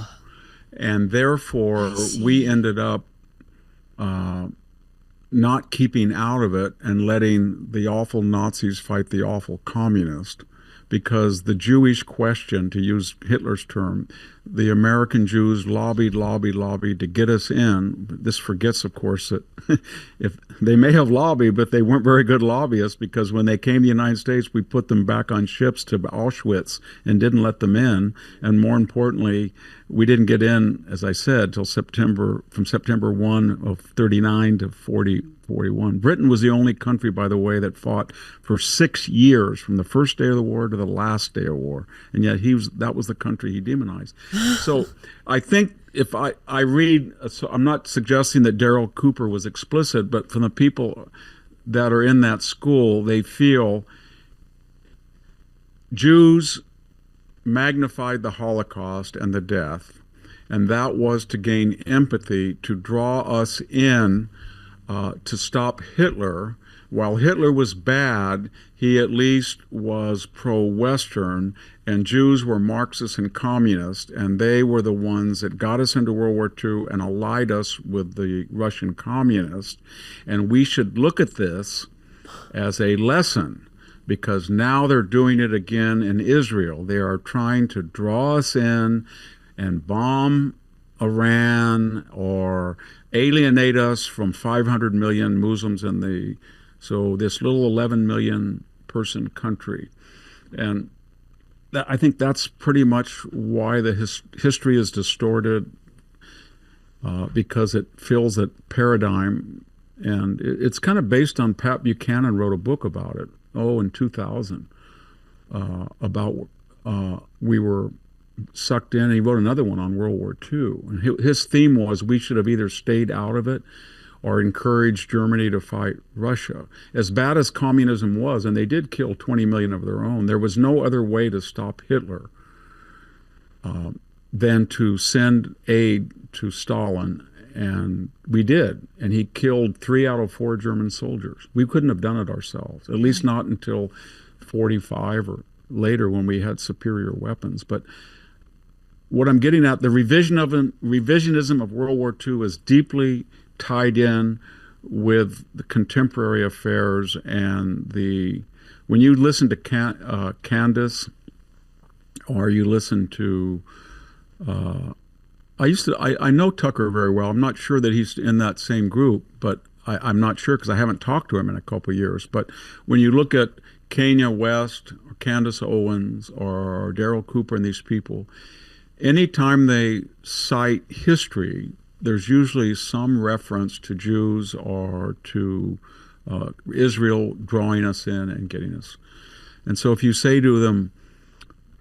and therefore we ended up not keeping out of it and letting the awful Nazis fight the awful communists. Because the Jewish question, to use Hitler's term, the American Jews lobbied to get us in. This forgets, of course, that if they may have lobbied, but they weren't very good lobbyists, because when they came to the United States, we put them back on ships to Auschwitz and didn't let them in. And more importantly, we didn't get in, as I said, till from September 1 of 39 to 41. Britain was the only country, by the way, that fought for 6 years, from the first day of the war to the last day of war. And yet that was the country he demonized. So I think if I read, so I'm not suggesting that Daryl Cooper was explicit, but from the people that are in that school, they feel Jews magnified the Holocaust and the death, and that was to gain empathy, to draw us in, to stop Hitler. While Hitler was bad, he at least was pro-Western, and Jews were Marxists and communists, and they were the ones that got us into World War II and allied us with the Russian communists. And we should look at this as a lesson, because now they're doing it again in Israel. They are trying to draw us in and bomb Iran or alienate us from 500 million Muslims so this little 11 million person country. And I think that's pretty much why the history is distorted, because it fills that paradigm. And it's kind of based on, Pat Buchanan wrote a book about it, in 2000. about we were sucked in. And he wrote another one on World War II. And his theme was we should have either stayed out of it or encouraged Germany to fight Russia. As bad as communism was, and they did kill 20 million of their own, there was no other way to stop Hitler than to send aid to Stalin. And we did. And he killed 3 out of 4 German soldiers. We couldn't have done it ourselves, at least not until 45 or later when we had superior weapons. But what I'm getting at, the revisionism of World War II is deeply tied in with the contemporary affairs. And when you listen to Candace, or you listen to I know Tucker very well. I'm not sure that he's in that same group, but I'm not sure because I haven't talked to him in a couple of years. But when you look at Kanye West or Candace Owens or Daryl Cooper and these people, anytime they cite history, there's usually some reference to Jews or to Israel drawing us in and getting us. And so if you say to them,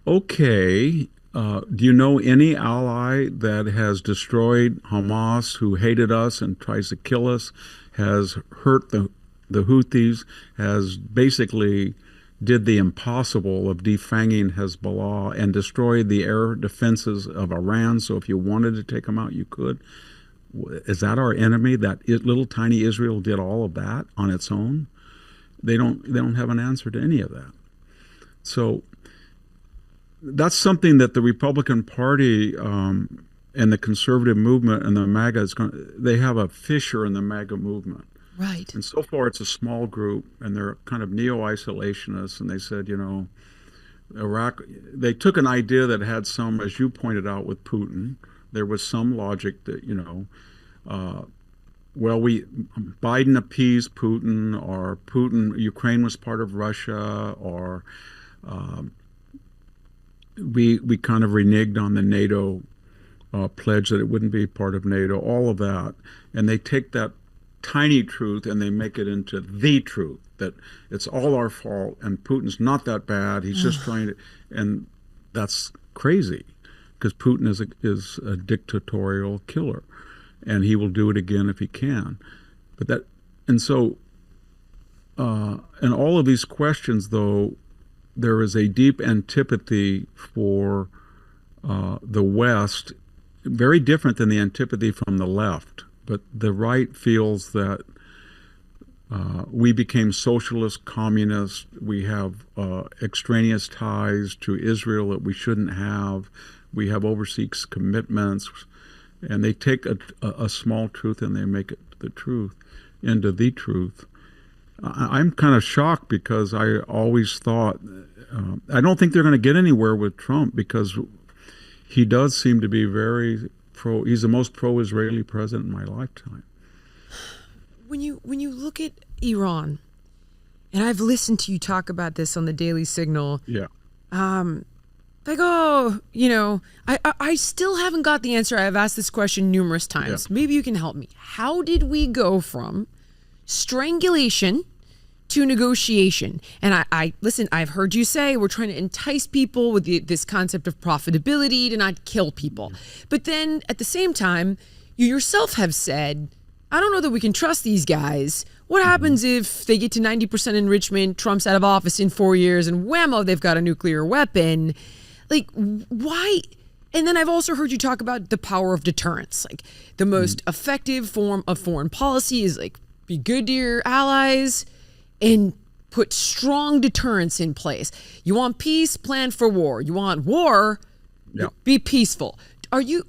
okay, do you know any ally that has destroyed Hamas, who hated us and tries to kill us, has hurt the Houthis, has basically did the impossible of defanging Hezbollah and destroyed the air defenses of Iran, so if you wanted to take them out, you could? Is that our enemy, that little tiny Israel did all of that on its own? They don't have an answer to any of that. So that's something that the Republican Party and the conservative movement and the MAGA they have a fissure in the MAGA movement. Right. And so far it's a small group, and they're kind of neo-isolationists, and they said, Iraq, they took an idea that had some, as you pointed out with Putin, there was some logic that, Biden appeased Putin, or Ukraine was part of Russia, or we kind of reneged on the NATO pledge that it wouldn't be part of NATO, all of that. And they take that tiny truth and they make it into the truth, that it's all our fault and Putin's not that bad, he's just trying to, and that's crazy, because Putin is a dictatorial killer, and he will do it again if he can. And all of these questions, though, there is a deep antipathy for the West, very different than the antipathy from the left. But the right feels that we became socialist, communist, we have extraneous ties to Israel that we shouldn't have, we have overseas commitments, and they take a small truth and they make it the truth into the truth. I'm kind of shocked, because I always thought, I don't think they're going to get anywhere with Trump, because he does seem to be very he's the most pro-Israeli president in my lifetime. When you look at Iran, and I've listened to you talk about this on the Daily Signal. Yeah. I still haven't got the answer. I've asked this question numerous times. Yeah. Maybe you can help me. How did we go from strangulation to negotiation? And listen, I've heard you say we're trying to entice people with this concept of profitability to not kill people. But then at the same time, you yourself have said, I don't know that we can trust these guys. What happens if they get to 90% enrichment, Trump's out of office in 4 years, and whammo, they've got a nuclear weapon? Like, why? And then I've also heard you talk about the power of deterrence. Like, the most effective form of foreign policy is, like, be good to your allies and put strong deterrence in place. You want peace, plan for war. You want war, be peaceful. Are you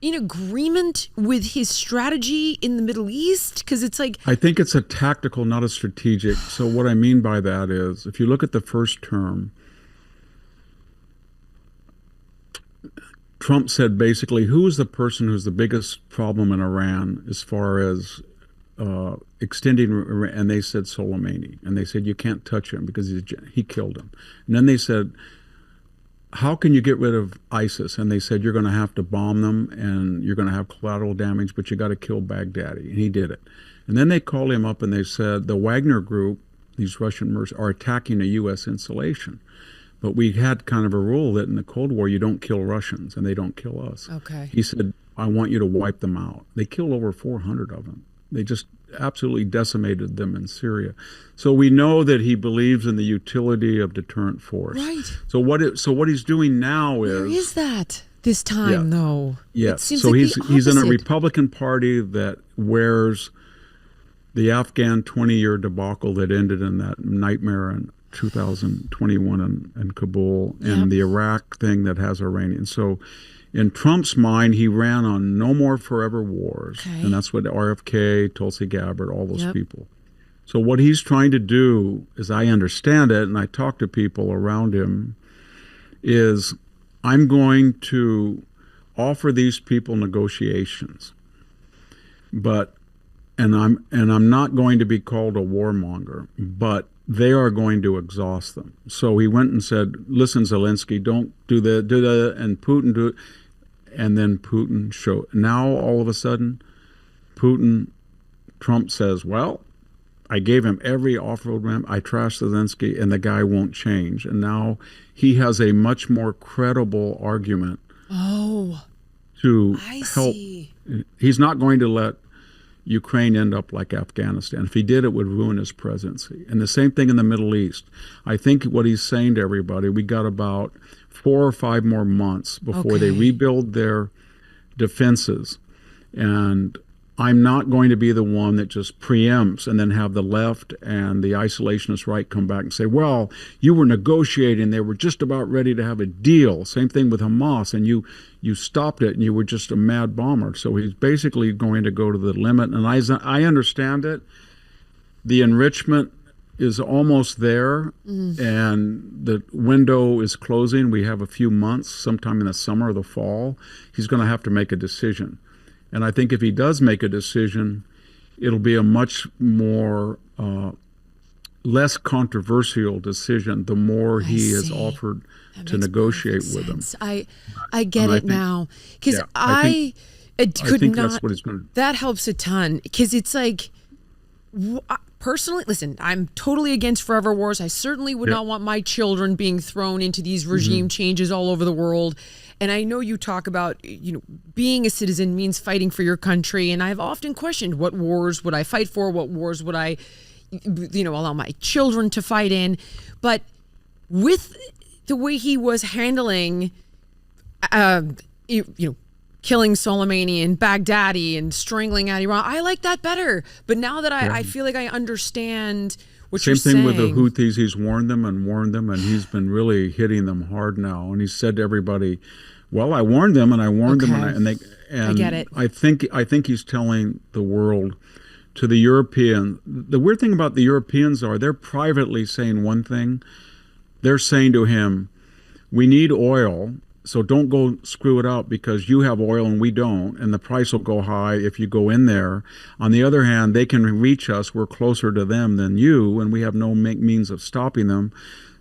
in agreement with his strategy in the Middle East? Because it's like, I think it's a tactical, not a strategic. So what I mean by that is, if you look at the first term, Trump said basically, who is the person who's the biggest problem in Iran as far as extending, and they said Soleimani, and they said you can't touch him because he killed him. And then they said, how can you get rid of ISIS? And they said, you're going to have to bomb them and you're going to have collateral damage, but you got to kill Baghdadi. And he did it. And then they called him up and they said, the Wagner group these Russian mercenaries, are attacking a U.S. installation. But we had kind of a rule that in the Cold War, you don't kill Russians and they don't kill us. Okay. He said, I want you to wipe them out. They killed over 400 of them. They just absolutely decimated them in Syria. So we know that he believes in the utility of deterrent force. Right. So what he's doing now is... Where is that this time, though? Yes. So like he's in a Republican Party that wears the Afghan 20-year debacle that ended in that nightmare in 2021 in Kabul, and the Iraq thing that has Iranians. So in Trump's mind, he ran on no more forever wars. Okay. And that's what RFK, Tulsi Gabbard, all those people. So what he's trying to do, as I understand it, and I talk to people around him, is I'm going to offer these people negotiations, and I'm not going to be called a warmonger, but they are going to exhaust them. So he went and said, listen, Zelensky, don't do that, and Putin do it. And then Putin showed. Now, all of a sudden, Trump says, well, I gave him every off-road ramp. I trashed Zelensky, and the guy won't change. And now he has a much more credible argument to help. He's not going to let Ukraine end up like Afghanistan. If he did, it would ruin his presidency. And the same thing in the Middle East. I think what he's saying to everybody, we got about 4 or 5 more months before they rebuild their defenses. And I'm not going to be the one that just preempts and then have the left and the isolationist right come back and say, well, you were negotiating. They were just about ready to have a deal. Same thing with Hamas. And you stopped it and you were just a mad bomber. So he's basically going to go to the limit. And I understand it. The enrichment is almost there, and the window is closing. We have a few months, sometime in the summer or the fall. He's going to have to make a decision. And I think if he does make a decision, it'll be a much more less controversial decision the more he is offered to negotiate with him. I get it now, because I could think not. That's what he's going to do. That helps a ton, because it's like, personally, listen, I'm totally against forever wars. I certainly would not want my children being thrown into these regime changes all over the world. And I know you talk about, being a citizen means fighting for your country. And I've often questioned, what wars would I fight for? What wars would I, allow my children to fight in? But with the way he was handling, killing Soleimani and Baghdadi and strangling at Iran, I like that better. But now that I feel like I understand what you're saying. Same thing with the Houthis. He's warned them, and he's been really hitting them hard now. And he said to everybody, well, I warned them, and I warned them, and I get it. I think he's telling the world, to the European. The weird thing about the Europeans they're privately saying one thing. They're saying to him, we need oil, so don't go screw it up because you have oil and we don't, and the price will go high if you go in there. On the other hand, they can reach us. We're closer to them than you, and we have no means of stopping them.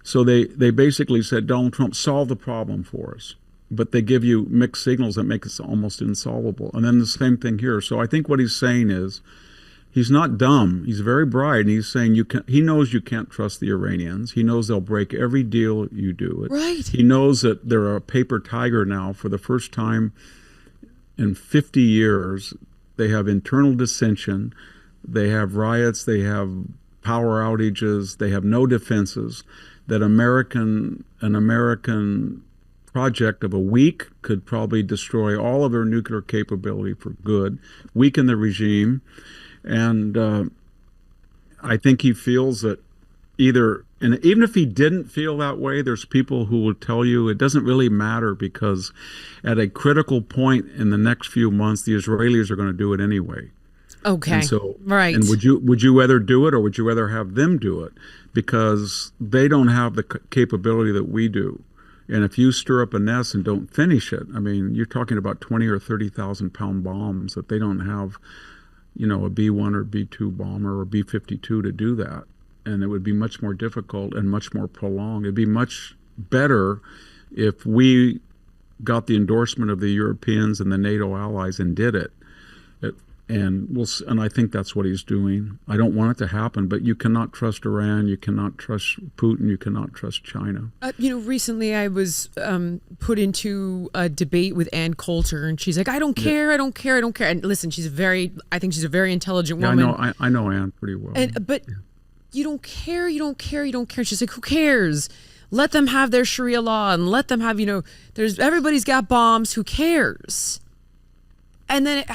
So they basically said, Donald Trump, solve the problem for us. But they give you mixed signals that make it almost insolvable. And then the same thing here. So I think what he's saying is, he's not dumb. He's very bright, and he's saying he knows you can't trust the Iranians. He knows they'll break every deal you do. Right. He knows that they're a paper tiger now. For the first time in 50 years, they have internal dissension. They have riots. They have power outages. They have no defenses. That an American project of a week could probably destroy all of their nuclear capability for good, weaken the regime. And I think he feels that and even if he didn't feel that way, there's people who will tell you it doesn't really matter, because at a critical point in the next few months, the Israelis are going to do it anyway. Okay. And so, right. And would you rather do it, or would you rather have them do it? Because they don't have the capability that we do. And if you stir up a nest and don't finish it, I mean, you're talking about 20 or 30,000 pound bombs that they don't have, a B-1 or B-2 bomber or B-52 to do that. And it would be much more difficult and much more prolonged. It'd be much better if we got the endorsement of the Europeans and the NATO allies and did it. and I think that's what he's doing. I don't want it to happen, but you cannot trust Iran, you cannot trust Putin, you cannot trust China. Recently I was put into a debate with Ann Coulter, and she's like, I don't care, I don't care, I don't care. And listen, I think she's a very intelligent woman. I know Ann pretty well. But you don't care, you don't care, you don't care. She's like, who cares? Let them have their Sharia law and let them have, everybody's got bombs, who cares? And then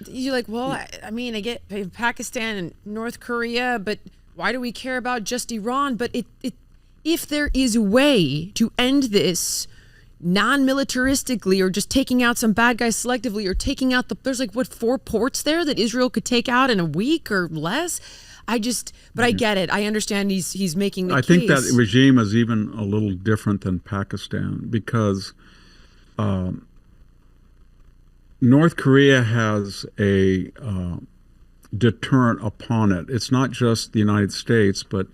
you're like, well, I get Pakistan and North Korea, but why do we care about just Iran? But if there is a way to end this non-militaristically, or just taking out some bad guys selectively, or taking out there's 4 ports there that Israel could take out in a week or less. But I get it. I understand he's making the case. I think that regime is even a little different than Pakistan, because North Korea has a deterrent upon it. It's not just the United States, but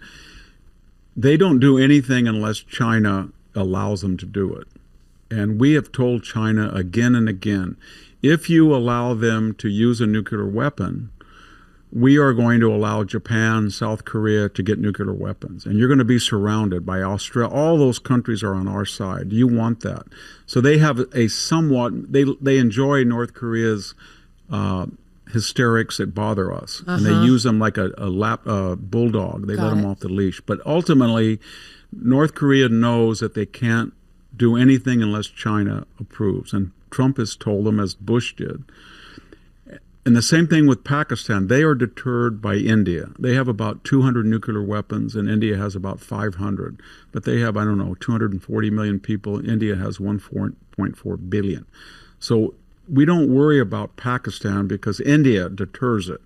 they don't do anything unless China allows them to do it. And we have told China again and again, if you allow them to use a nuclear weapon, we are going to allow Japan, South Korea to get nuclear weapons. And you're going to be surrounded by Australia. All those countries are on our side. You want that. So they have a somewhat, they enjoy North Korea's hysterics that bother us. And they use them like a bulldog. They let them off the leash. But ultimately, North Korea knows that they can't do anything unless China approves. And Trump has told them, as Bush did. And the same thing with Pakistan. They are deterred by India. They have about 200 nuclear weapons, and India has about 500. But they have, 240 million people. India has 1.4 billion. So we don't worry about Pakistan because India deters it.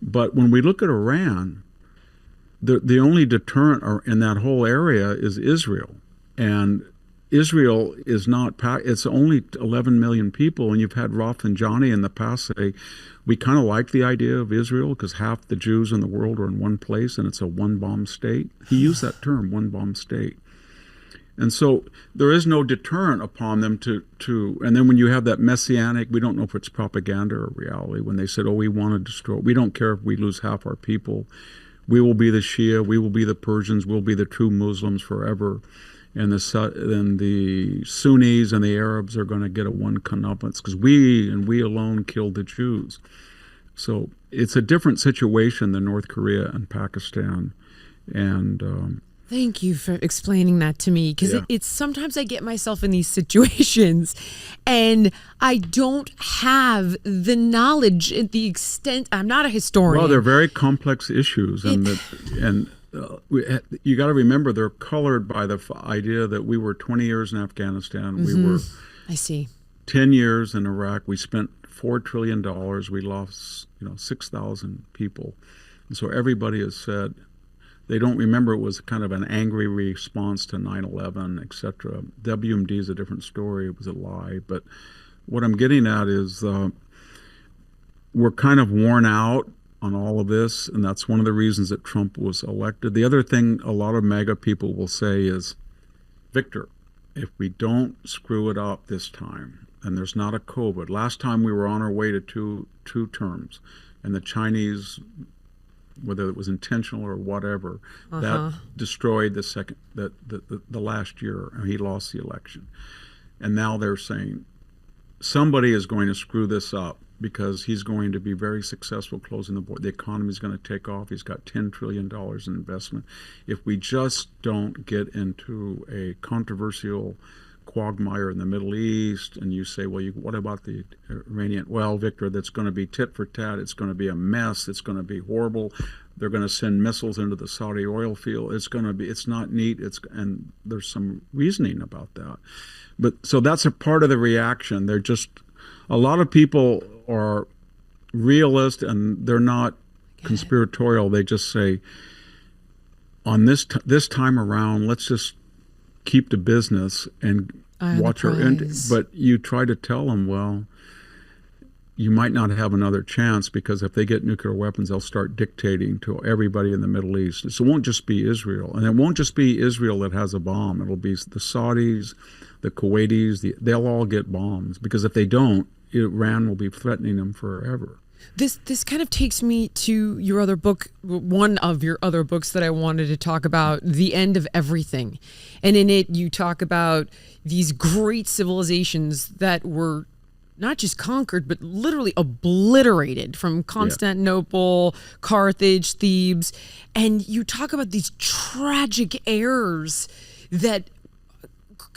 But when we look at Iran, the only deterrent in that whole area is Israel. And Israel is not, it's only 11 million people, and you've had Rafsanjani in the past say, we kind of like the idea of Israel because half the Jews in the world are in one place and it's a one-bomb state. He used that term, one-bomb state. And so there is no deterrent upon them to and then when you have that messianic, we don't know if it's propaganda or reality, when they said, we want to destroy, we don't care if we lose half our people. We will be the Shia, we will be the Persians, we'll be the true Muslims forever. And the Sunnis and the Arabs are going to get a one comeuppance because we alone killed the Jews. So it's a different situation than North Korea and Pakistan. And thank you for explaining that to me, because it's sometimes I get myself in these situations and I don't have the knowledge at the extent. I'm not a historian. Well, they're very complex issues, you got to remember they're colored by the idea that we were 20 years in Afghanistan. We were 10 years in Iraq. We spent $4 trillion. We lost 6,000 people. And so everybody has said they don't remember it was kind of an angry response to 9/11, etc. WMD is a different story. It was a lie. But what I'm getting at is we're kind of worn out on all of this, and that's one of the reasons that Trump was elected. The other thing a lot of MAGA people will say is, Victor, if we don't screw it up this time, and there's not a COVID, last time we were on our way to two terms, and the Chinese, whether it was intentional or whatever, that destroyed the last year, and he lost the election. And now they're saying somebody is going to screw this up, because he's going to be very successful closing the border. The economy is going to take off. He's got $10 trillion in investment. If we just don't get into a controversial quagmire in the Middle East, and you say, well, what about the Iranian? Well, Victor, that's going to be tit for tat. It's going to be a mess. It's going to be horrible. They're going to send missiles into the Saudi oil field. It's not neat. And there's some reasoning about that. But so that's a part of the reaction. They're just, a lot of people are realist and they're not conspiratorial. They just say, on this time around, let's just keep to business and watch our end. But you try to tell them, well, you might not have another chance, because if they get nuclear weapons, they'll start dictating to everybody in the Middle East. So it won't just be Israel. And it won't just be Israel that has a bomb. It'll be the Saudis, the Kuwaitis, they'll all get bombs, because if they don't, Iran will be threatening them forever. This kind of takes me to your other book, one of your other books that I wanted to talk about, The End of Everything. And in it, you talk about these great civilizations that were not just conquered, but literally obliterated, from Constantinople, Carthage, Thebes. And you talk about these tragic errors that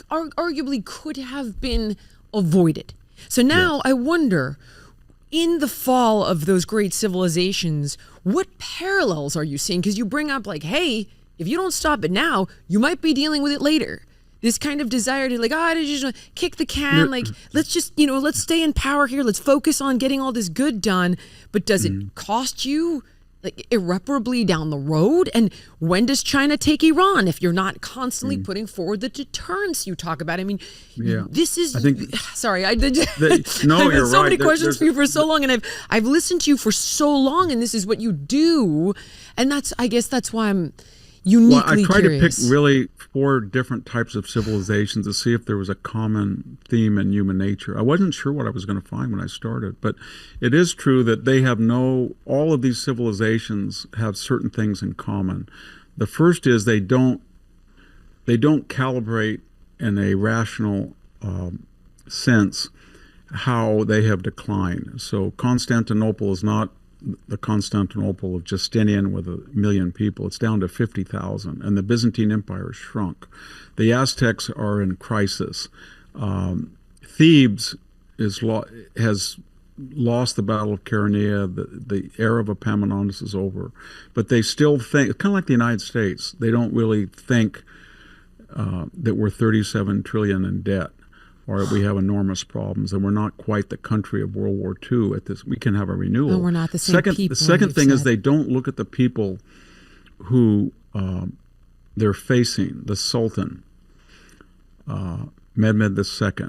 arguably could have been avoided. So now I wonder, in the fall of those great civilizations, what parallels are you seeing? Because you bring up like, hey, if you don't stop it now, you might be dealing with it later. This kind of desire to like, I just want to kick the can. Like, let's just, let's stay in power here. Let's focus on getting all this good done. But does it cost you like irreparably down the road? And when does China take Iran if you're not constantly putting forward the deterrence you talk about? I mean, this is, sorry, no, I've you're had so right. many questions for you for so long, and I've listened to you for so long, and this is what you do. And I guess that's why I'm uniquely I tried curious. to pick really 4 different types of civilizations to see if there was a common theme in human nature. I wasn't sure what I was going to find when I started, but it is true that they have all of these civilizations have certain things in common. The first is they don't calibrate in a rational sense how they have declined. So Constantinople is not the Constantinople of Justinian with 1 million people. It's down to 50,000, and the Byzantine Empire shrunk. The Aztecs are in crisis. Thebes has lost the Battle of Chaeronea. The era of Epaminondas is over, but they still think, kind of like the United States, they don't really think that we're 37 trillion in debt, or we have enormous problems, and we're not quite the country of World War II. We can have a renewal. No, we're not the same people. The second thing is they don't look at the people who they're facing. The Sultan, Mehmed II,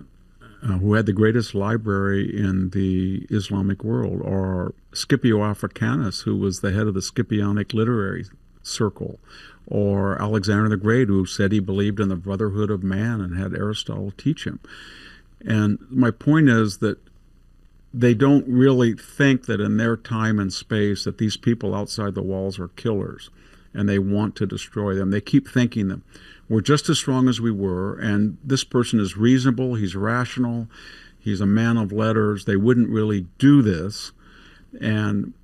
who had the greatest library in the Islamic world, or Scipio Africanus, who was the head of the Scipionic literary circle, or Alexander the Great, who said he believed in the brotherhood of man and had Aristotle teach him. And my point is that they don't really think that in their time and space that these people outside the walls are killers and they want to destroy them. They keep thinking that we're just as strong as we were, and this person is reasonable, he's rational, he's a man of letters. They wouldn't really do this. And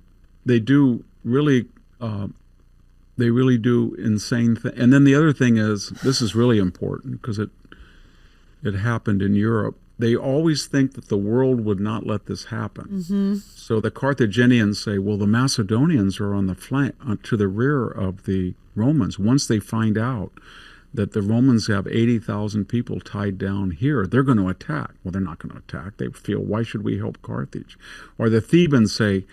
they do really do insane things. And then the other thing is, this is really important because it happened in Europe. They always think that the world would not let this happen. So the Carthaginians say, well, the Macedonians are on the flank, to the rear of the Romans. Once they find out that the Romans have 80,000 people tied down here, they're going to attack. Well, they're not going to attack. They feel, why should we help Carthage? Or the Thebans say,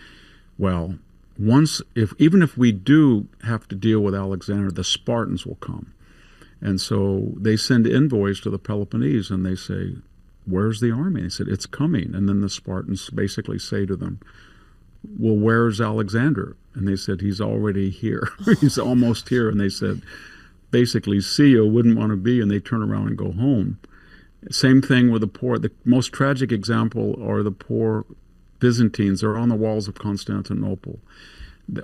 well, even if we do have to deal with Alexander, the Spartans will come. And so they send envoys to the Peloponnese and they say, where's the army? They said, it's coming. And then the Spartans basically say to them, well, where's Alexander? And they said, he's already here. He's almost here. And they said, basically, see you, wouldn't want to be. And they turn around and go home. Same thing with the poor. The most tragic example are the poor Byzantines. They're on the walls of Constantinople.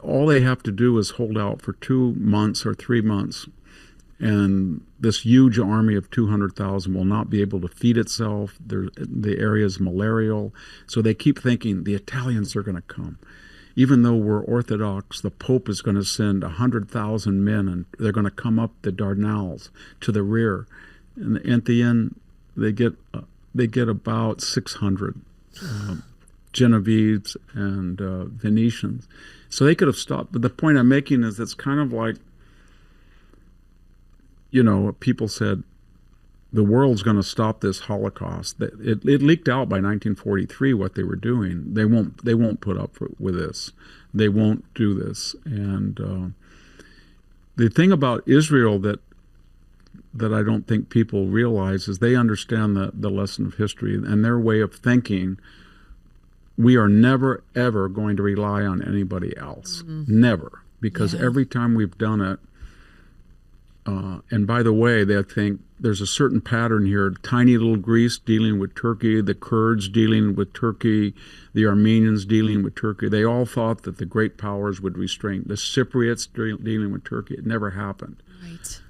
All they have to do is hold out for 2 months or 3 months, and this huge army of 200,000 will not be able to feed itself. The area is malarial. So they keep thinking the Italians are going to come. Even though we're Orthodox, the Pope is going to send 100,000 men, and they're going to come up the Dardanelles to the rear. And at the end, they get about 600 Genovese and Venetians. So they could have stopped. But the point I'm making is it's kind of like, people said the world's going to stop this Holocaust. It leaked out by 1943 what they were doing. They won't put up with this. They won't do this. And the thing about Israel that I don't think people realize is they understand the lesson of history and their way of thinking. We are never, ever going to rely on anybody else. Never. Because every time we've done it, And by the way, they think there's a certain pattern here. Tiny little Greece dealing with Turkey, the Kurds dealing with Turkey, the Armenians dealing with Turkey. They all thought that the great powers would restrain. The Cypriots dealing with Turkey. It never happened. Right.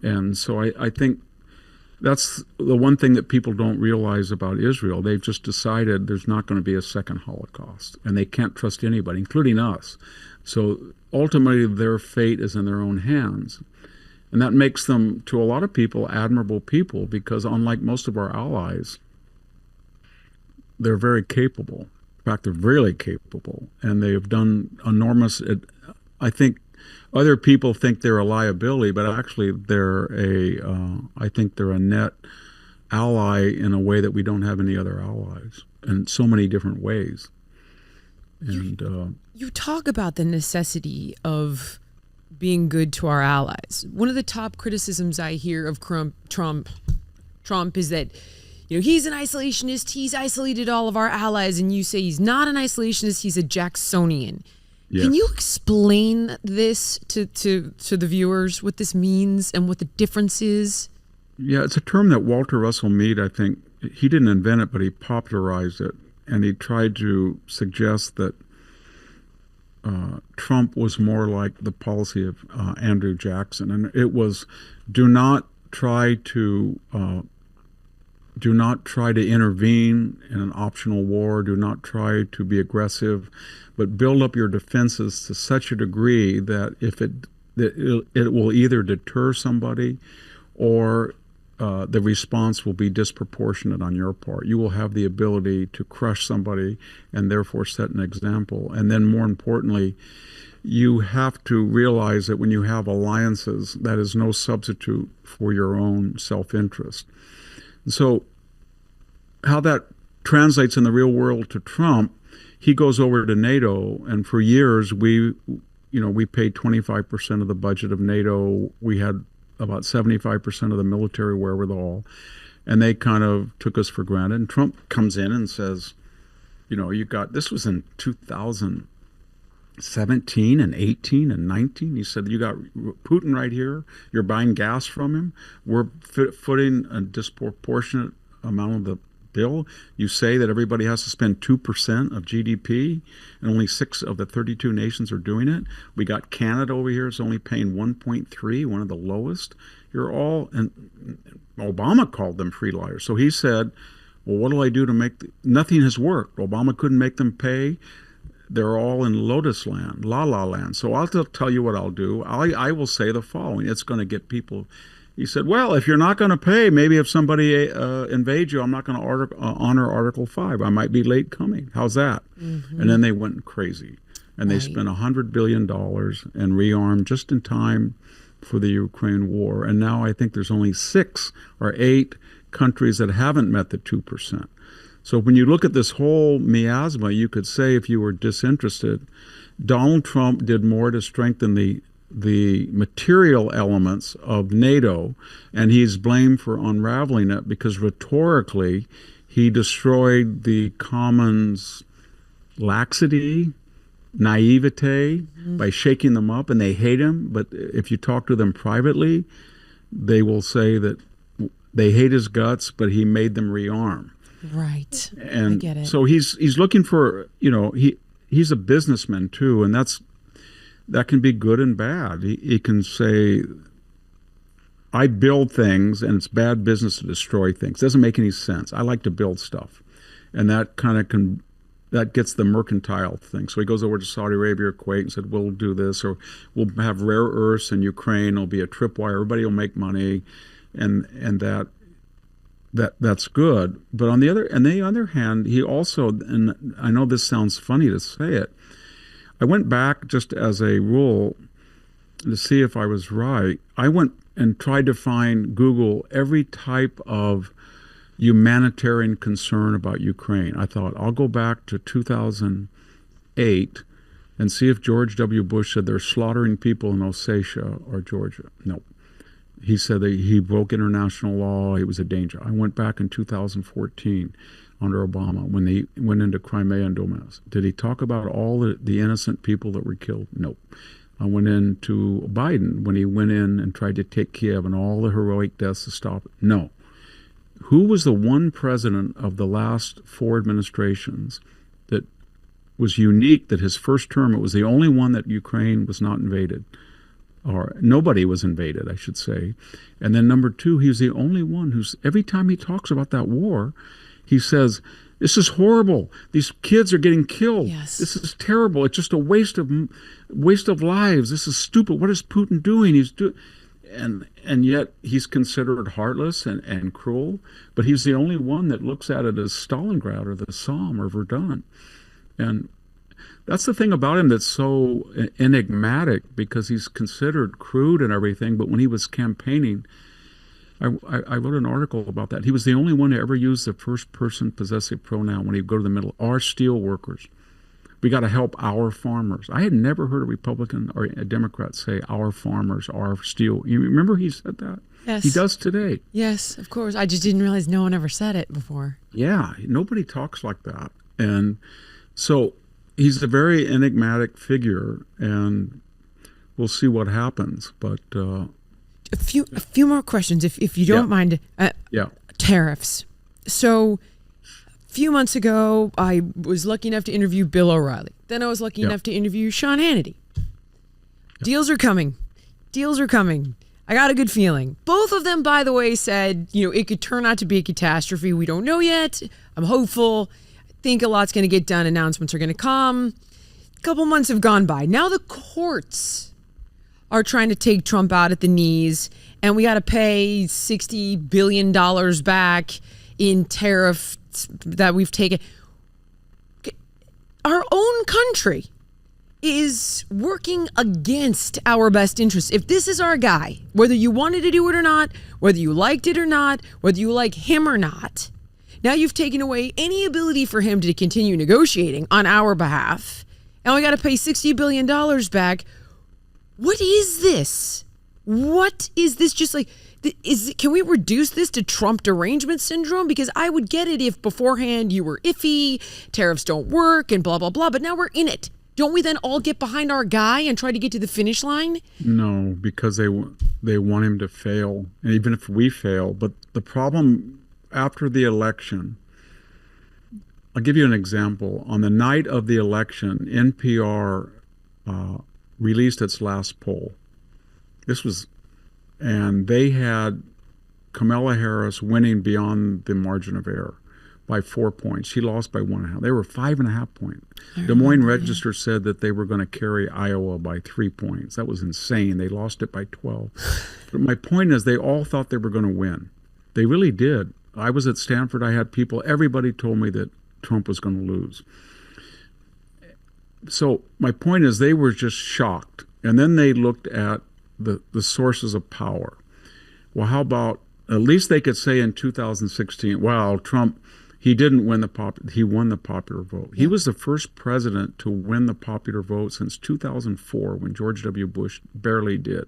And so I think that's the one thing that people don't realize about Israel. They've just decided there's not going to be a second Holocaust, and they can't trust anybody, including us. So ultimately, their fate is in their own hands. And that makes them, to a lot of people, admirable people, because unlike most of our allies, they're very capable. In fact, they're really capable, and they have done enormous. I think other people think they're a liability, but actually I think they're a net ally in a way that we don't have any other allies, in so many different ways. And you talk about the necessity of being good to our allies. One of the top criticisms I hear of Trump is that, he's an isolationist. He's isolated all of our allies, and you say he's not an isolationist. He's a Jacksonian. Yes. Can you explain this to the viewers, what this means and what the difference is? Yeah, it's a term that Walter Russell Mead, I think, he didn't invent it, but he popularized it, and he tried to suggest that Trump was more like the policy of Andrew Jackson, and it was do not try to intervene in an optional war. Do not try to be aggressive, but build up your defenses to such a degree that it will either deter somebody, or the response will be disproportionate on your part. You will have the ability to crush somebody and therefore set an example. And then more importantly, you have to realize that when you have alliances, that is no substitute for your own self-interest. So how that translates in the real world to Trump, he goes over to NATO, and for years we paid 25% of the budget of NATO. We had about 75% of the military wherewithal, and they kind of took us for granted. And Trump comes in and says, this was in 2017 and 18 and 19. He said, you got Putin right here. You're buying gas from him. We're footing a disproportionate amount of the bill. You say that everybody has to spend 2% of GDP, and only 6 of the 32 nations are doing it. We got Canada over here. It's only paying 1.3, one of the lowest. And Obama called them free riders. So he said, well, what do I do to nothing has worked. Obama couldn't make them pay. They're all in lotus land, la-la land. So I'll tell you what I'll do. I will say the following. It's going to get people. He said, well, if you're not going to pay, maybe if somebody invades you, I'm not going to honor Article 5. I might be late coming. How's that? Mm-hmm. And then they went crazy. And they spent $100 billion and rearmed just in time for the Ukraine war. And now I think there's only 6 or 8 countries that haven't met the 2%. So when you look at this whole miasma, you could say, if you were disinterested, Donald Trump did more to strengthen the material elements of NATO, and he's blamed for unraveling it because rhetorically he destroyed the commons' laxity, naivete by shaking them up, and they hate him. But if you talk to them privately, they will say that they hate his guts, but he made them rearm. Right. And I get it. So he's looking for, he's a businessman too, and that can be good and bad. He can say, I build things, and it's bad business to destroy things. It doesn't make any sense. I like to build stuff. And that that gets the mercantile thing. So he goes over to Saudi Arabia or Kuwait and said, we'll do this, or we'll have rare earths in Ukraine. It'll be a tripwire. Everybody will make money, and that's good. But on the other hand, he also, and I know this sounds funny to say it, I went back just as a rule to see if I was right. I went and tried to Google every type of humanitarian concern about Ukraine. I thought, I'll go back to 2008 and see if George W. Bush said they're slaughtering people in Ossetia or Georgia. No. He said that he broke international law. He was a danger. I went back in 2014 under Obama when they went into Crimea and Donbass. Did he talk about all the innocent people that were killed? Nope. went into Biden when he went in and tried to take Kiev and all the heroic deaths to stop it. No. Who was the one president of the last 4 administrations that was unique, that his first term, it was the only one that Ukraine was not invaded? Or nobody was invaded, I should say. And then number 2, he was the only one who's, every time he talks about that war, he says, this is horrible. These kids are getting killed. Yes. This is terrible. It's just a waste of lives. This is stupid. What is Putin doing? And yet he's considered heartless and cruel, but he's the only one that looks at it as Stalingrad or the Somme or Verdun. And that's the thing about him that's so enigmatic, because he's considered crude and everything, but when he was campaigning, I wrote an article about that. He was the only one to ever use the first-person possessive pronoun when he'd go to the middle. Our steel workers. We got to help our farmers. I had never heard a Republican or a Democrat say our farmers, our steel. You remember he said that? Yes. He does today. Yes, of course. I just didn't realize no one ever said it before. Yeah, nobody talks like that. And so he's a very enigmatic figure, and we'll see what happens. But a few more questions, if you don't mind. Tariffs. So a few months ago, I was lucky enough to interview Bill O'Reilly. Then I was lucky enough to interview Sean Hannity. Deals are coming. Deals are coming. I got a good feeling. Both of them, by the way, said, it could turn out to be a catastrophe. We don't know yet. I'm hopeful. I think a lot's going to get done. Announcements are going to come. A couple months have gone by. Now the courts are trying to take Trump out at the knees, and we got to pay $60 billion back in tariffs that we've taken. Our own country is working against our best interests. If this is our guy, whether you wanted to do it or not, whether you liked it or not, whether you like him or not, now you've taken away any ability for him to continue negotiating on our behalf, and we got to pay $60 billion back. What is this? What is this? Just like, can we reduce this to Trump derangement syndrome? Because I would get it if beforehand you were iffy, tariffs don't work, and blah, blah, blah. But now we're in it. Don't we then all get behind our guy and try to get to the finish line? No, because they want him to fail, and even if we fail. But the problem after the election, I'll give you an example. On the night of the election, NPR released its last poll. And they had Kamala Harris winning beyond the margin of error by 4 points. She lost by 1.5. They were 5.5 points. Des Moines Register said that they were going to carry Iowa by 3 points. That was insane. They lost it by 12. But my point is, they all thought they were going to win. They really did. I was at Stanford. I had people, everybody told me that Trump was going to lose. So my point is, they were just shocked. And then they looked at the sources of power. Well, how about, at least they could say in 2016, wow, Trump, he didn't win he won the popular vote. Yep. He was the first president to win the popular vote since 2004, when George W. Bush barely did.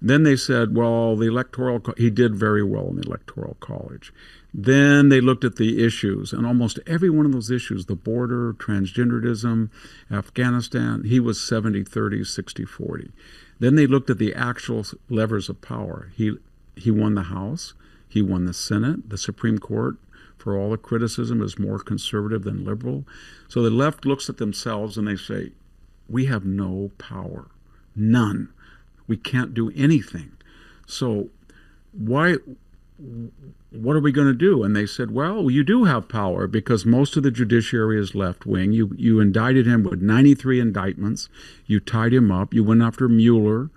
Then they said, well, he did very well in the Electoral College. Then they looked at the issues, and almost every one of those issues, the border, transgenderism, Afghanistan, he was 70-30, 60-40. Then they looked at the actual levers of power. He won the House, he won the Senate, the Supreme Court, for all the criticism, is more conservative than liberal. So the left looks at themselves and they say, we have no power, none. We can't do anything. So what are we going to do? And they said, well, you do have power, because most of the judiciary is left wing. You indicted him with 93 indictments. You tied him up. You went after Mueller.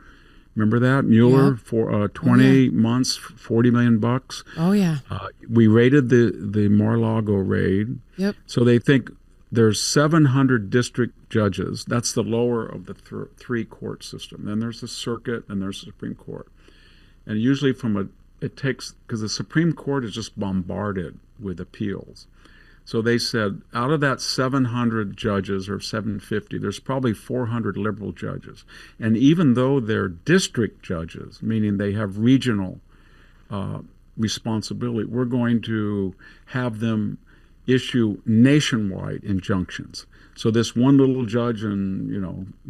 Remember that? Mueller, for 20 months, $40 million. Oh, yeah. We raided the Mar-a-Lago raid. Yep. So they think there's 700 district judges. That's the lower of the three court system. Then there's the circuit, and there's the Supreme Court. And usually because the Supreme Court is just bombarded with appeals. So they said, out of that 700 judges, or 750, there's probably 400 liberal judges. And even though they're district judges, meaning they have regional responsibility, we're going to have them issue nationwide injunctions. So this one little judge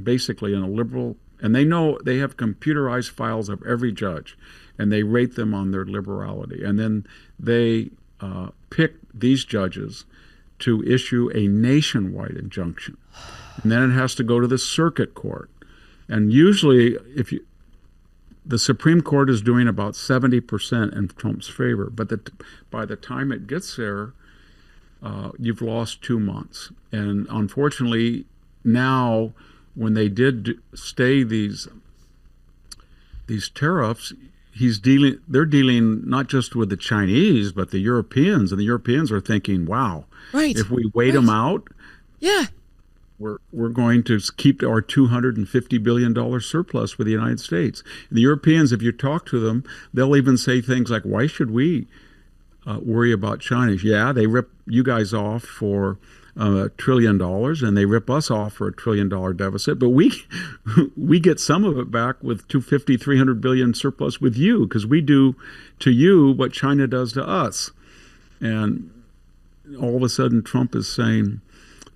basically in a liberal And they know they have computerized files of every judge, and they rate them on their liberality. And then they pick these judges to issue a nationwide injunction. And then it has to go to the circuit court. And usually, the Supreme Court is doing about 70% in Trump's favor, but by the time it gets there, you've lost 2 months. And unfortunately, now when they did stay these tariffs, they're dealing not just with the Chinese, but the Europeans, and the Europeans are thinking, wow, right, if we wait them out, yeah, we're going to keep our $250 billion surplus with the United States. And the Europeans, if you talk to them, they'll even say things like, why should we worry about China? Yeah, they rip you guys off for $1 trillion, and they rip us off for $1 trillion deficit, but we get some of it back with $250-300 billion surplus with you, because we do to you what China does to us. And all of a sudden Trump is saying,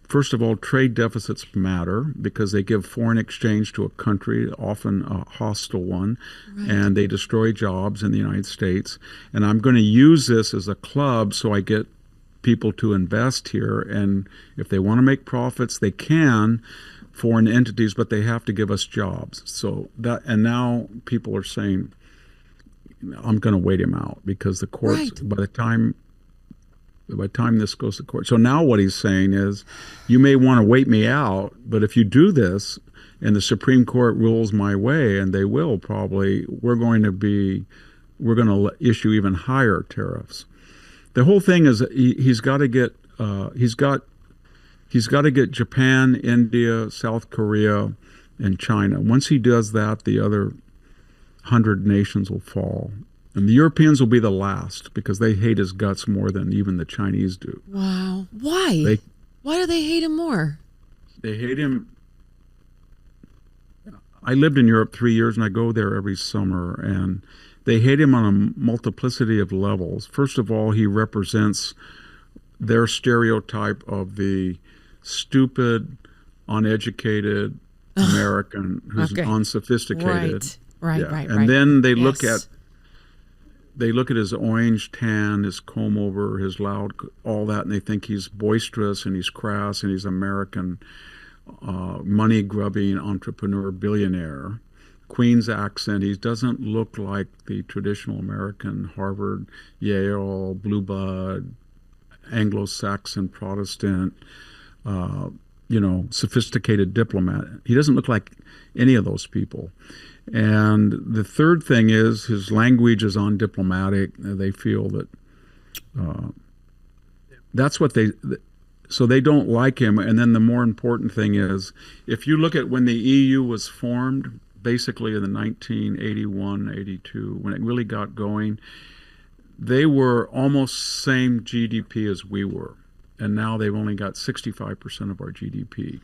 first of all, trade deficits matter because they give foreign exchange to a country, often a hostile one, right, and they destroy jobs in the United States. And I'm going to use this as a club so I get people to invest here. And if they want to make profits, they can, foreign entities, but they have to give us jobs. So that, and now people are saying, I'm going to wait him out because the courts, right, by the time this goes to court. So now what he's saying is, you may want to wait me out, but if you do this and the Supreme Court rules my way, and they will probably, we're going to issue even higher tariffs. The whole thing is he's got to get Japan, India, South Korea, and China. Once he does that, the other 100 nations will fall. And the Europeans will be the last because they hate his guts more than even the Chinese do. Wow. Why? Why do they hate him more? They hate him. I lived in Europe 3 years, and I go there every summer, and they hate him on a multiplicity of levels. First of all, he represents their stereotype of the stupid, uneducated American who's unsophisticated. Right. And then they look at his orange tan, his comb over, his loud, all that, and they think he's boisterous and he's crass and he's American, money-grubbing entrepreneur, billionaire. Queen's accent, he doesn't look like the traditional American Harvard, Yale, blue blood, Anglo-Saxon Protestant, sophisticated diplomat. He doesn't look like any of those people. And the third thing is his language is undiplomatic. They feel that that's what so they don't like him. And then the more important thing is, if you look at when the EU was formed, basically in the 1981, 82, when it really got going, they were almost same GDP as we were. And now they've only got 65% of our GDP.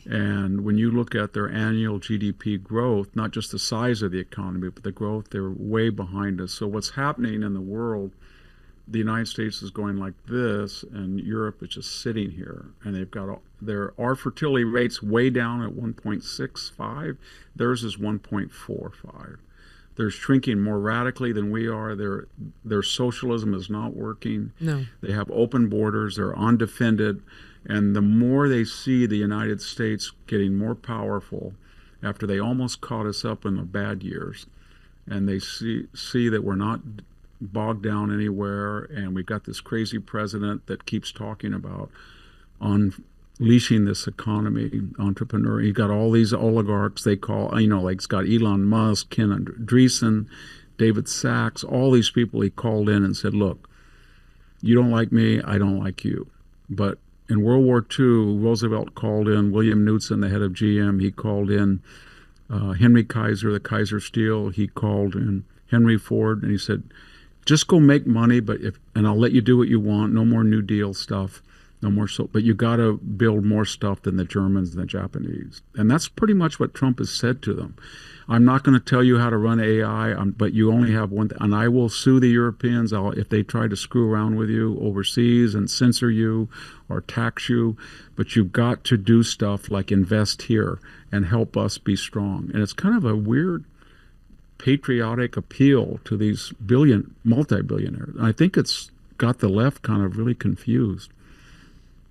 And when you look at their annual GDP growth, not just the size of the economy, but the growth, they're way behind us. So what's happening in the world, the United States is going like this, and Europe is just sitting here. And they've got our fertility rate's way down at 1.65. Theirs is 1.45. They're shrinking more radically than we are. Their socialism is not working. No. They have open borders. They're undefended. And the more they see the United States getting more powerful after they almost caught us up in the bad years, and they see that we're not bogged down anywhere, and we've got this crazy president that keeps talking about unleashing this economy, entrepreneur. He's got all these oligarchs they call, like he's got Elon Musk, Ken Andreessen, David Sachs, all these people he called in and said, look, you don't like me, I don't like you. But in World War II, Roosevelt called in William Knudsen, the head of GM. He called in Henry Kaiser, the Kaiser Steel. He called in Henry Ford, and he said, just go make money, and I'll let you do what you want. No more New Deal stuff. No more so, but you got to build more stuff than the Germans and the Japanese, and that's pretty much what Trump has said to them. I'm not going to tell you how to run AI, but you only have one, and I will sue the Europeans if they try to screw around with you overseas and censor you or tax you. But you've got to do stuff like invest here and help us be strong. And it's kind of a weird patriotic appeal to these multi-billionaires. I think it's got the left kind of really confused.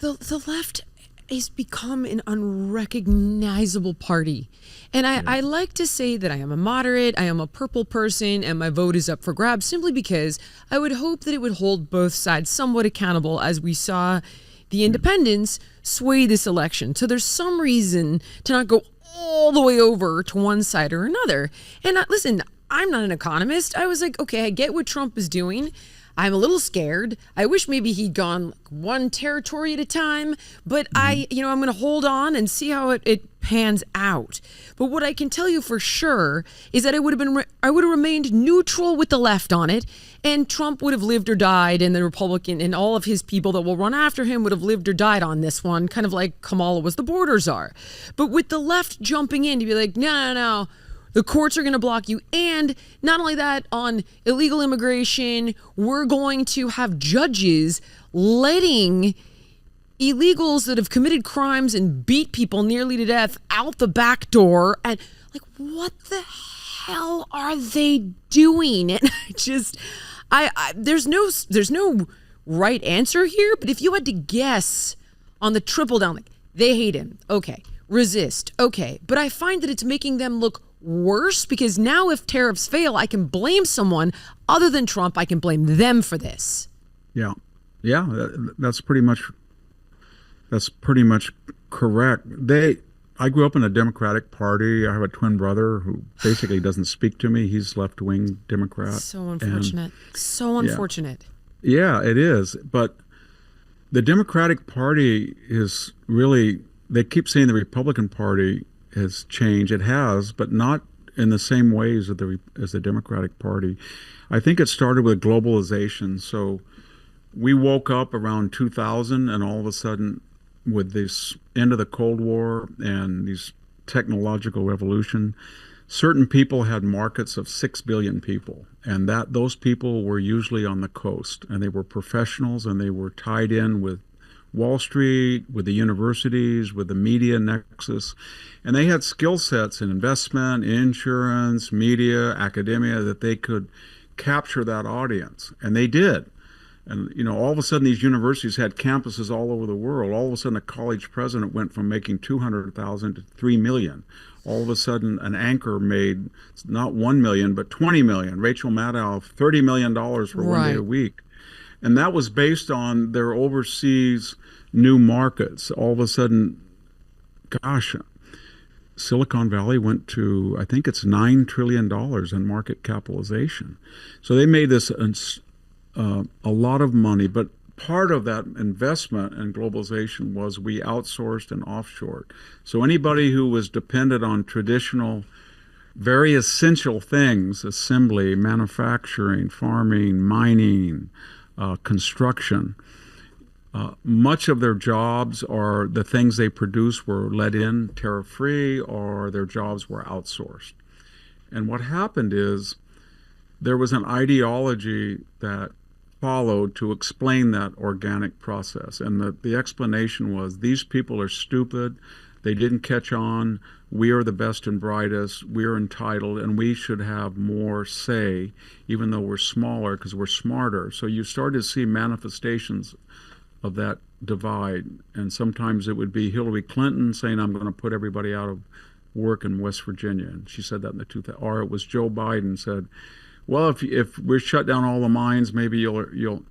The left has become an unrecognizable party. And I like to say that I am a moderate, I am a purple person, and my vote is up for grabs simply because I would hope that it would hold both sides somewhat accountable as we saw the independents sway this election. So there's some reason to not go all the way over to one side or another. And listen, I'm not an economist. I was like, okay, I get what Trump is doing. I'm a little scared. I wish maybe he'd gone one territory at a time, but I'm going to hold on and see how it pans out. But what I can tell you for sure is that I would have remained neutral with the left on it, and Trump would have lived or died, and the Republican and all of his people that will run after him would have lived or died on this one, kind of like Kamala was the border czar. But with the left jumping in to be like, no. The courts are going to block you. And not only that, on illegal immigration, we're going to have judges letting illegals that have committed crimes and beat people nearly to death out the back door. And like, what the hell are they doing? And there's no right answer here. But if you had to guess on the triple down, like, they hate him. Okay. Resist. Okay. But I find that it's making them look worse because now if tariffs fail, I can blame someone other than Trump. I can blame them for this. Yeah. That's pretty much correct. I grew up in a Democratic Party. I have a twin brother who basically doesn't speak to me. He's left-wing Democrat. So unfortunate. Yeah, it is. But the Democratic Party is really, they keep saying the Republican Party has changed. It has, but not in the same ways as the Democratic Party. I think it started with globalization. So we woke up around 2000, and all of a sudden, with this end of the Cold War and these technological revolution, certain people had markets of 6 billion people, and those people were usually on the coast, and they were professionals, and they were tied in with Wall Street, with the universities, with the media nexus, and they had skill sets in investment, insurance, media, academia, that they could capture that audience, and they did. And all of a sudden these universities had campuses all over the world. All of a sudden a college president went from making 200,000 to 3 million. All of a sudden an anchor made not 1 million but 20 million. Rachel Maddow, $30 million for one day a week. And that was based on their overseas new markets. All of a sudden, gosh, Silicon Valley went to, I think it's $9 trillion in market capitalization. So they made this a lot of money. But part of that investment in globalization was we outsourced and offshored. So anybody who was dependent on traditional, very essential things, assembly, manufacturing, farming, mining, construction, much of their jobs or the things they produce were let in tariff-free, or their jobs were outsourced. And what happened is there was an ideology that followed to explain that organic process. And the explanation was, these people are stupid, they didn't catch on, we are the best and brightest, we're entitled, and we should have more say, even though we're smaller, because we're smarter. So you started to see manifestations of that divide. And sometimes it would be Hillary Clinton saying, I'm going to put everybody out of work in West Virginia. And she said that in the 2000s. Or it was Joe Biden said, well, if we shut down all the mines, maybe you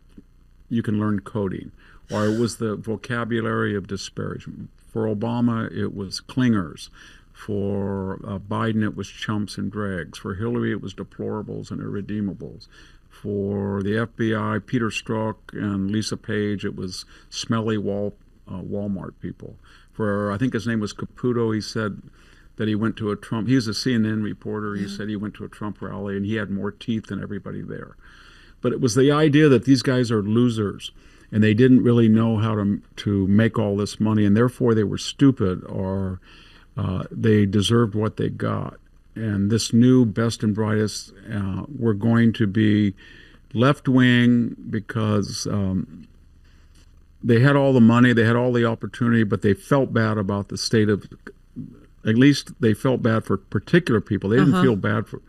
can learn coding. Or it was the vocabulary of disparagement. For Obama, it was clingers. For Biden, it was chumps and dregs. For Hillary, it was deplorables and irredeemables. For the FBI, Peter Strzok and Lisa Page, it was smelly Walmart people. For, I think his name was Caputo, he said that he went to he was a CNN reporter, he said he went to a Trump rally and he had more teeth than everybody there. But it was the idea that these guys are losers. and they didn't really know how to make all this money, and therefore they were stupid, or they deserved what they got. And this new best and brightest were going to be left-wing because they had all the money, they had all the opportunity, but they felt bad about the state of, at least they felt bad for particular people. They didn't feel bad for.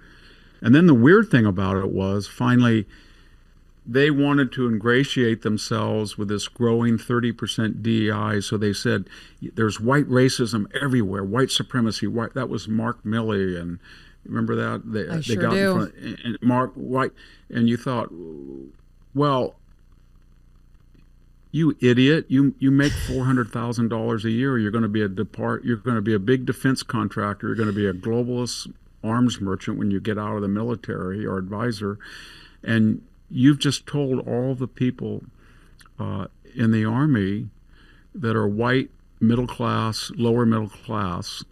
And then the weird thing about it was, finally, they wanted to ingratiate themselves with this growing 30% DEI. So they said, there's white racism everywhere, white supremacy. That was Mark Milley, and remember that? I sure do. And Mark White, and you thought, well, you idiot! You make $400,000 a year. You're going to be You're going to be a big defense contractor. You're going to be a globalist arms merchant when you get out of the military, or advisor, and you've just told all the people in the Army that are white, middle class, lower middle class,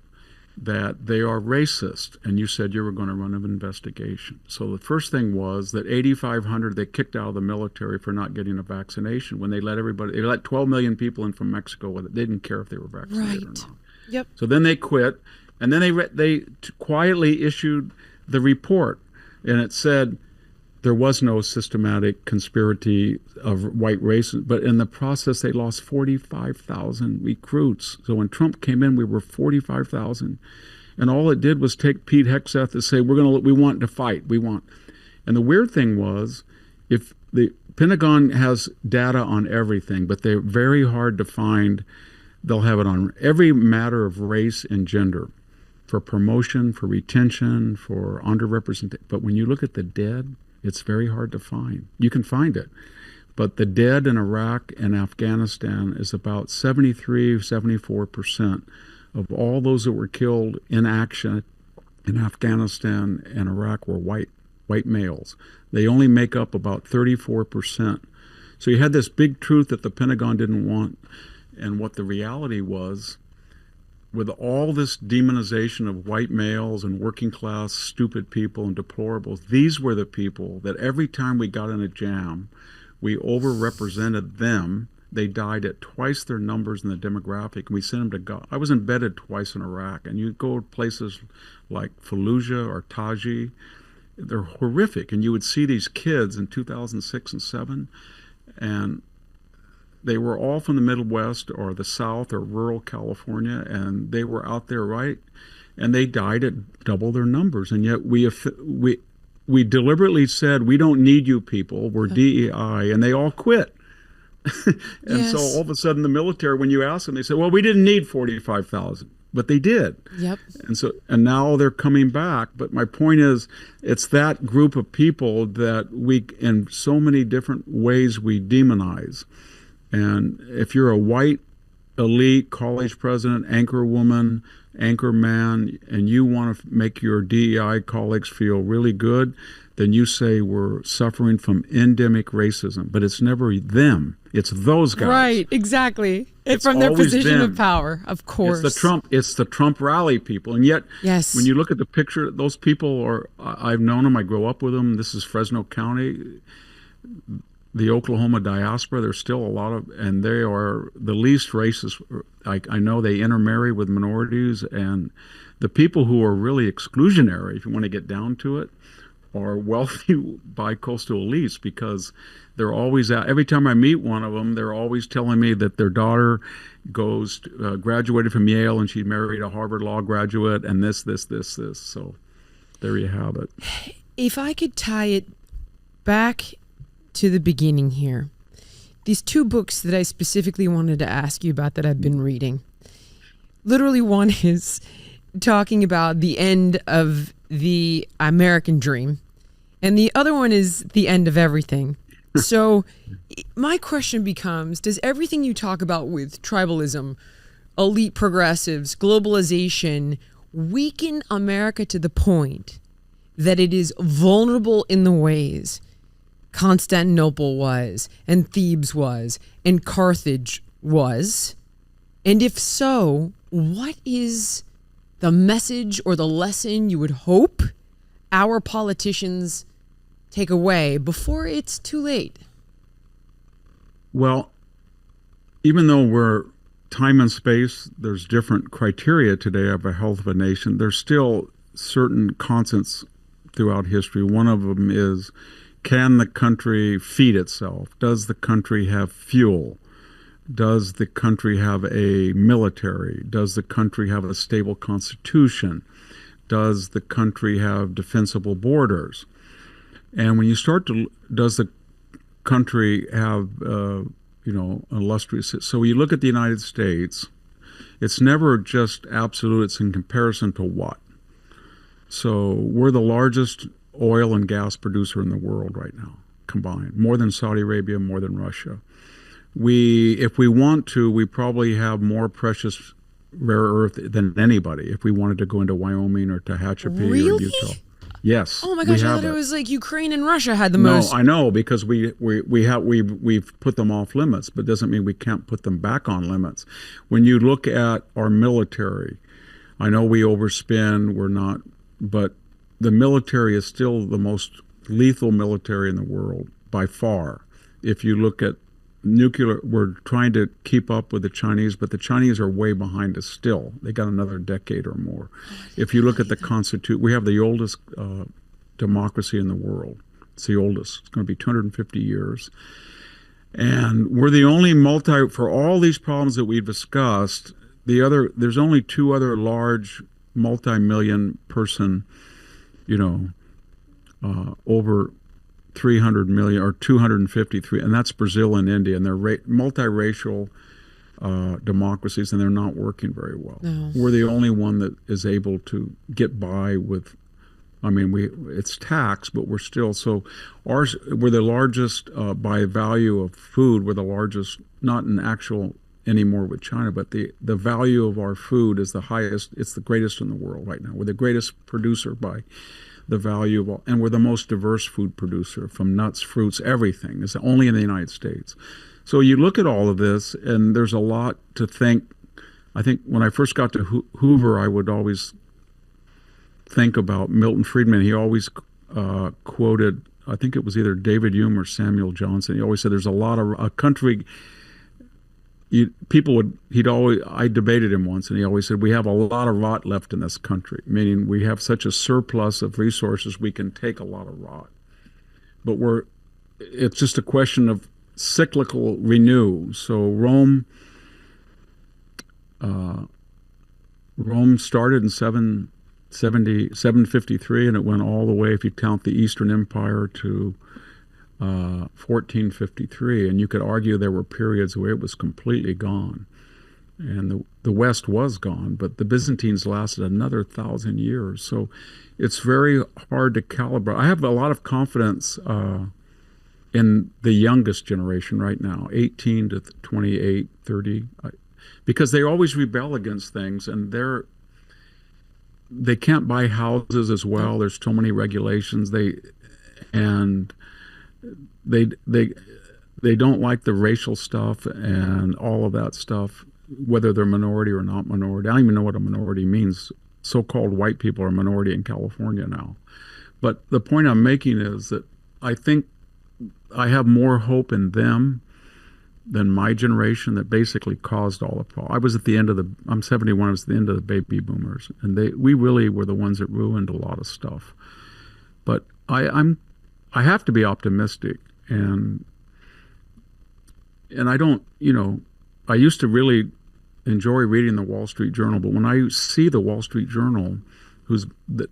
that they are racist, and you said you were going to run an investigation. So the first thing was that 8,500 they kicked out of the military for not getting a vaccination when they let 12 million people in from Mexico with it. They didn't care if they were vaccinated or not. Yep. So then they quit, and then they quietly issued the report, and it said there was no systematic conspiracy of white races, but in the process they lost 45,000 recruits. So when Trump came in, we were 45,000, and all it did was take Pete Hegseth to say, we want to fight, And the weird thing was, if the Pentagon has data on everything, but they're very hard to find. They'll have it on every matter of race and gender, for promotion, for retention, for underrepresentation. But when you look at the dead, it's very hard to find. You can find it, but the dead in Iraq and Afghanistan is about 74% of all those that were killed in action in Afghanistan and Iraq were white males. They only make up about 34%. So you had this big truth that the Pentagon didn't want, and what the reality was, with all this demonization of white males and working class stupid people and deplorables, these were the people that every time we got in a jam, we overrepresented them. They died at twice their numbers in the demographic, and we sent them to God. I was embedded twice in Iraq, and you go to places like Fallujah or Taji, they're horrific, and you would see these kids in 2006 and 2007, and they were all from the Midwest or the South or rural California, and they were out there, right? And they died at double their numbers. And yet we deliberately said, we don't need you people, we're DEI, and they all quit. And so all of a sudden the military, when you ask them, they say, well, we didn't need 45,000. But they did. Yep. And now they're coming back. But my point is, it's that group of people that we, in so many different ways, we demonize. And if you're a white elite college president, anchor woman, anchor man, and you want to make your DEI colleagues feel really good, then you say we're suffering from endemic racism. But it's never them. It's those guys. Right, exactly. It's from their position of power, of course. It's the Trump rally people. And yet, yes, when you look at the picture, those people are, I've known them, I grew up with them. This is Fresno County. The Oklahoma diaspora, there's still a lot of, and they are the least racist. I know they intermarry with minorities, and the people who are really exclusionary, if you want to get down to it, are wealthy bi-coastal elites, because they're always out. Every time I meet one of them, they're always telling me that their daughter graduated from Yale and she married a Harvard Law graduate, and this. So there you have it. If I could tie it back to the beginning here, these two books that I specifically wanted to ask you about that I've been reading, literally one is talking about the end of the American dream, and the other one is the end of everything. So my question becomes, does everything you talk about with tribalism, elite progressives, globalization, weaken America to the point that it is vulnerable in the ways Constantinople was, and Thebes was, and Carthage was? And if so, what is the message or the lesson you would hope our politicians take away before it's too late? Well, even though we're time and space, there's different criteria today of a health of a nation. There's still certain constants throughout history. One of them is, can the country feed itself? Does the country have fuel? Does the country have a military? Does the country have a stable constitution? Does the country have defensible borders? And when you start to, does the country have, illustrious, so you look at the United States, it's never just absolute, it's in comparison to what? So we're the largest oil and gas producer in the world right now, combined, more than Saudi Arabia, more than Russia. If we want to, we probably have more precious rare earth than anybody if we wanted to go into Wyoming or Tehachapi Really? or Utah. Yes. Oh my gosh, I thought it was like Ukraine and Russia had the most. No, I know, because we've put them off limits, but doesn't mean we can't put them back on limits. When you look at our military, I know we overspend, we're not, but the military is still the most lethal military in the world by far. If you look at nuclear, we're trying to keep up with the Chinese, but the Chinese are way behind us still. They got another decade or more. If you look at the Constitution, we have the oldest democracy in the world. It's the oldest. It's going to be 250 years. And we're the only for all these problems that we've discussed, there's only two other large multi-million person, over 300 million or 253, and that's Brazil and India, and they're multiracial democracies, and they're not working very well. No. We're the only one that is able to get by with, it's tax, but we're still, we're the largest by value of food. We're the largest, not in actual anymore with China, but the value of our food is the highest. It's the greatest in the world right now. We're the greatest producer by the value of all, and we're the most diverse food producer, from nuts, fruits, everything. It's only in the United States. So you look at all of this, and there's a lot to think. I think when I first got to Hoover, I would always think about Milton Friedman. He always quoted, I think it was either David Hume or Samuel Johnson. He always said there's a lot of a country. I debated him once, and he always said, we have a lot of rot left in this country, meaning we have such a surplus of resources, we can take a lot of rot. But it's just a question of cyclical renew. So Rome started in 753, and it went all the way, if you count the Eastern Empire, to 1453, and you could argue there were periods where it was completely gone, and the West was gone, but the Byzantines lasted another 1,000 years. So it's very hard to calibrate. I have a lot of confidence in the youngest generation right now, 18 to 28, 30, because they always rebel against things, and they can't buy houses as well. There's so many regulations. They don't like the racial stuff and all of that stuff, whether they're minority or not minority. I don't even know what a minority means. So-called white people are a minority in California now. But the point I'm making is that I think I have more hope in them than my generation that basically caused all the problems. I was at the end of I'm 71, I was at the end of the baby boomers, and we really were the ones that ruined a lot of stuff. But I have to be optimistic, and I don't, I used to really enjoy reading the Wall Street Journal, but when I see the Wall Street Journal, who's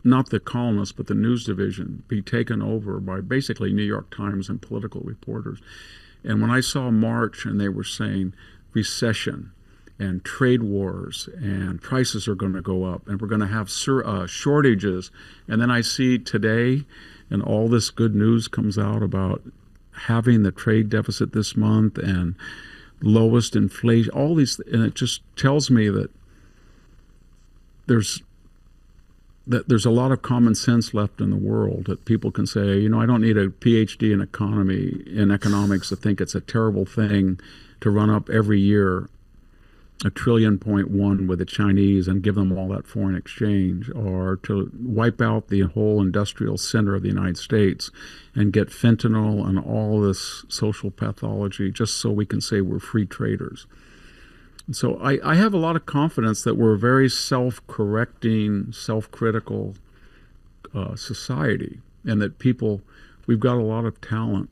not the columnists, but the news division, be taken over by basically New York Times and political reporters, and when I saw March and they were saying recession and trade wars and prices are going to go up and we're going to have shortages, and then I see today, and all this good news comes out about having the trade deficit this month and lowest inflation, all these, and it just tells me that there's a lot of common sense left in the world, that people can say, I don't need a PhD in economics to think it's a terrible thing to run up every year 1.1 trillion with the Chinese and give them all that foreign exchange, or to wipe out the whole industrial center of the United States and get fentanyl and all this social pathology just so we can say we're free traders. And so I have a lot of confidence that we're a very self-correcting, self-critical society, and that we've got a lot of talent.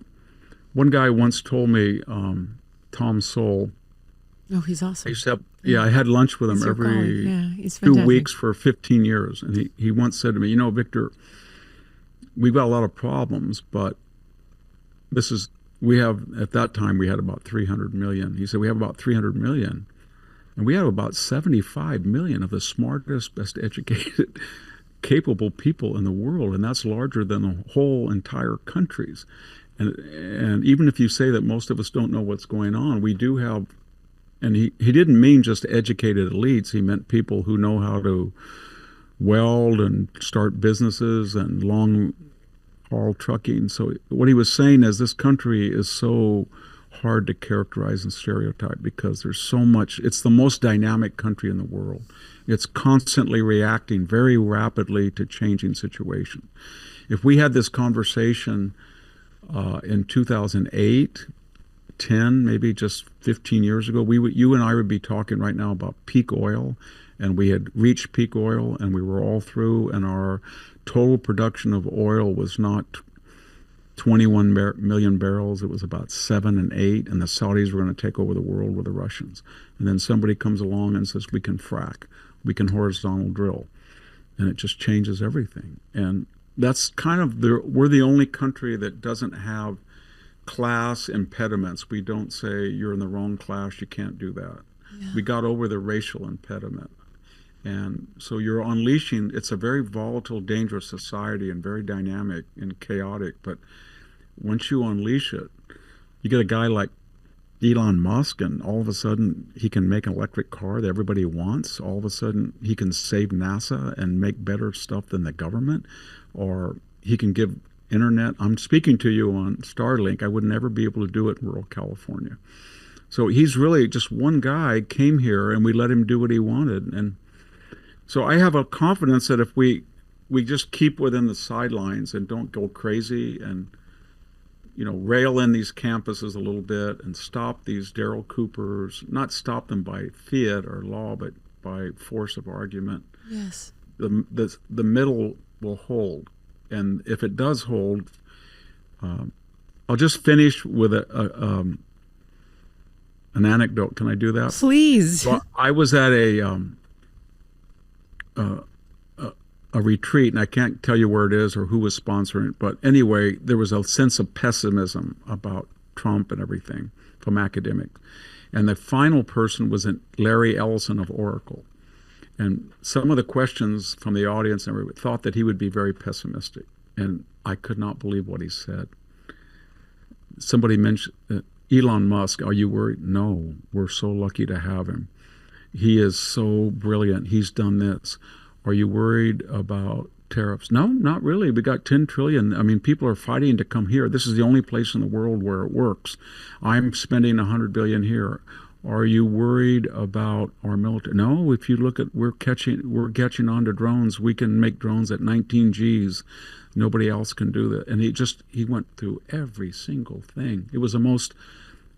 One guy once told me, Tom Sowell. Oh, he's awesome. I had lunch with him every he's 2 weeks for 15 years. And he once said to me, Victor, we've got a lot of problems, but at that time we had about 300 million. He said, we have about 300 million. And we have about 75 million of the smartest, best educated, capable people in the world. And that's larger than the whole entire countries. And even if you say that most of us don't know what's going on, we do have. And he didn't mean just educated elites. He meant people who know how to weld and start businesses and long-haul trucking. So what he was saying is this country is so hard to characterize and stereotype because there's so much. It's the most dynamic country in the world. It's constantly reacting very rapidly to changing situations. If we had this conversation in 2008, 10, maybe just 15 years ago, you and I would be talking right now about peak oil, and we had reached peak oil, and we were all through, and our total production of oil was not 21 million barrels. It was about 7 and 8, and the Saudis were going to take over the world with the Russians. And then somebody comes along and says, we can frack, we can horizontal drill, and it just changes everything. And that's kind of we're the only country that doesn't have class impediments. We don't say you're in the wrong class, you can't do that. Yeah. We got over the racial impediment. And so you're unleashing, it's a very volatile, dangerous society and very dynamic and chaotic, but once you unleash it, you get a guy like Elon Musk, and all of a sudden he can make an electric car that everybody wants. All of a sudden he can save NASA and make better stuff than the government, or he can give internet. I'm speaking to you on Starlink. I would never be able to do it in rural California. So he's really just one guy came here and we let him do what he wanted. And so I have a confidence that if we just keep within the sidelines and don't go crazy and rail in these campuses a little bit and stop these Daryl Coopers, not stop them by fiat or law, but by force of argument. Yes. The middle will hold. And if it does hold, I'll just finish with an anecdote. Can I do that? Please. So I was at a retreat, and I can't tell you where it is or who was sponsoring it. But anyway, there was a sense of pessimism about Trump and everything from academics. And the final person was Larry Ellison of Oracle. And some of the questions from the audience thought that he would be very pessimistic. And I could not believe what he said. Somebody mentioned Elon Musk. Are you worried? No, we're so lucky to have him. He is so brilliant. He's done this. Are you worried about tariffs? No, not really. We got 10 trillion. I mean, people are fighting to come here. This is the only place in the world where it works. I'm spending 100 billion here. Are you worried about our military? No, if you look at, we're catching on to drones. We can make drones at 19 Gs. Nobody else can do that. And he went through every single thing. It was the most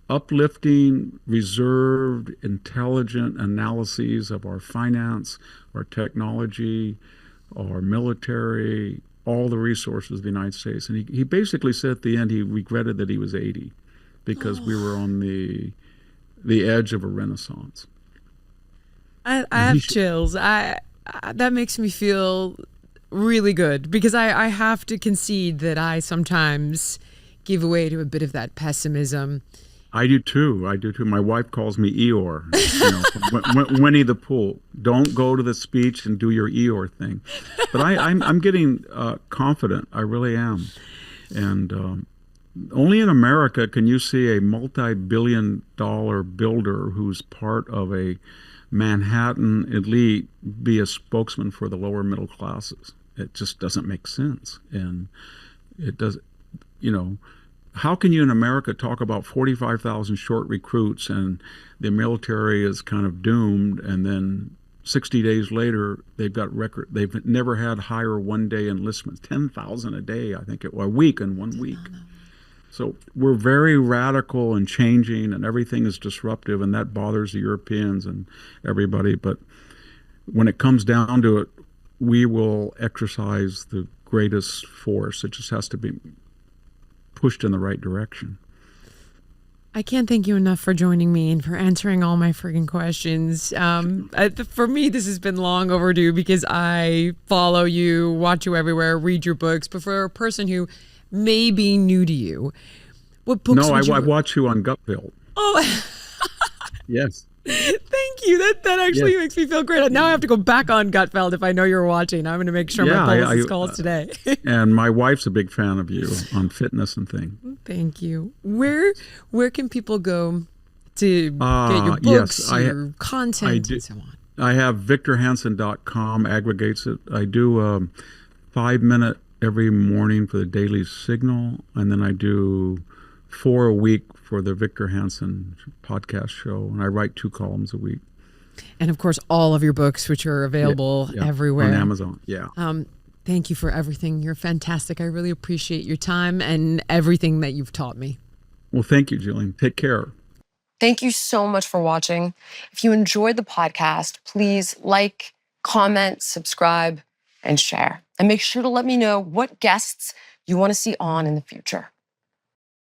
uplifting, reserved, intelligent analyses of our finance, our technology, our military, all the resources of the United States. And he basically said at the end he regretted that he was 80 because we were on the edge of a renaissance. I have chills. That makes me feel really good because I have to concede that I sometimes give way to a bit of that pessimism. I do too. My wife calls me Eeyore, from Winnie the Pooh. Don't go to the speech and do your Eeyore thing. But I'm getting confident. I really am. And only in America can you see a multi-billion-dollar builder who's part of a Manhattan elite be a spokesman for the lower middle classes. It just doesn't make sense. And it does, how can you in America talk about 45,000 short recruits and the military is kind of doomed, and then 60 days later they've never had higher one-day enlistments, 10,000 a day, I think a week in 1 week. So we're very radical and changing, and everything is disruptive, and that bothers the Europeans and everybody. But when it comes down to it, we will exercise the greatest force. It just has to be pushed in the right direction. I can't thank you enough for joining me and for answering all my friggin' questions. For me, this has been long overdue because I follow you, watch you everywhere, read your books. But for a person who may be new to you, what books? No, I watch you on Gutfeld. Oh, yes. Thank you. That actually makes me feel great. Now I have to go back on Gutfeld if I know you're watching. I'm going to make sure my publicist calls today. And my wife's a big fan of you on fitness and things. Thank you. Where can people go to get your books, your content, and so on? I have victorhanson.com aggregates it. I do 5-minute every morning for the Daily Signal, and then I do 4 a week for the Victor Hanson podcast show, and I write 2 columns a week. And of course, all of your books, which are available everywhere. On Amazon, Thank you for everything. You're fantastic. I really appreciate your time and everything that you've taught me. Well, thank you, Jillian. Take care. Thank you so much for watching. If you enjoyed the podcast, please like, comment, subscribe, and share. And make sure to let me know what guests you want to see on in the future.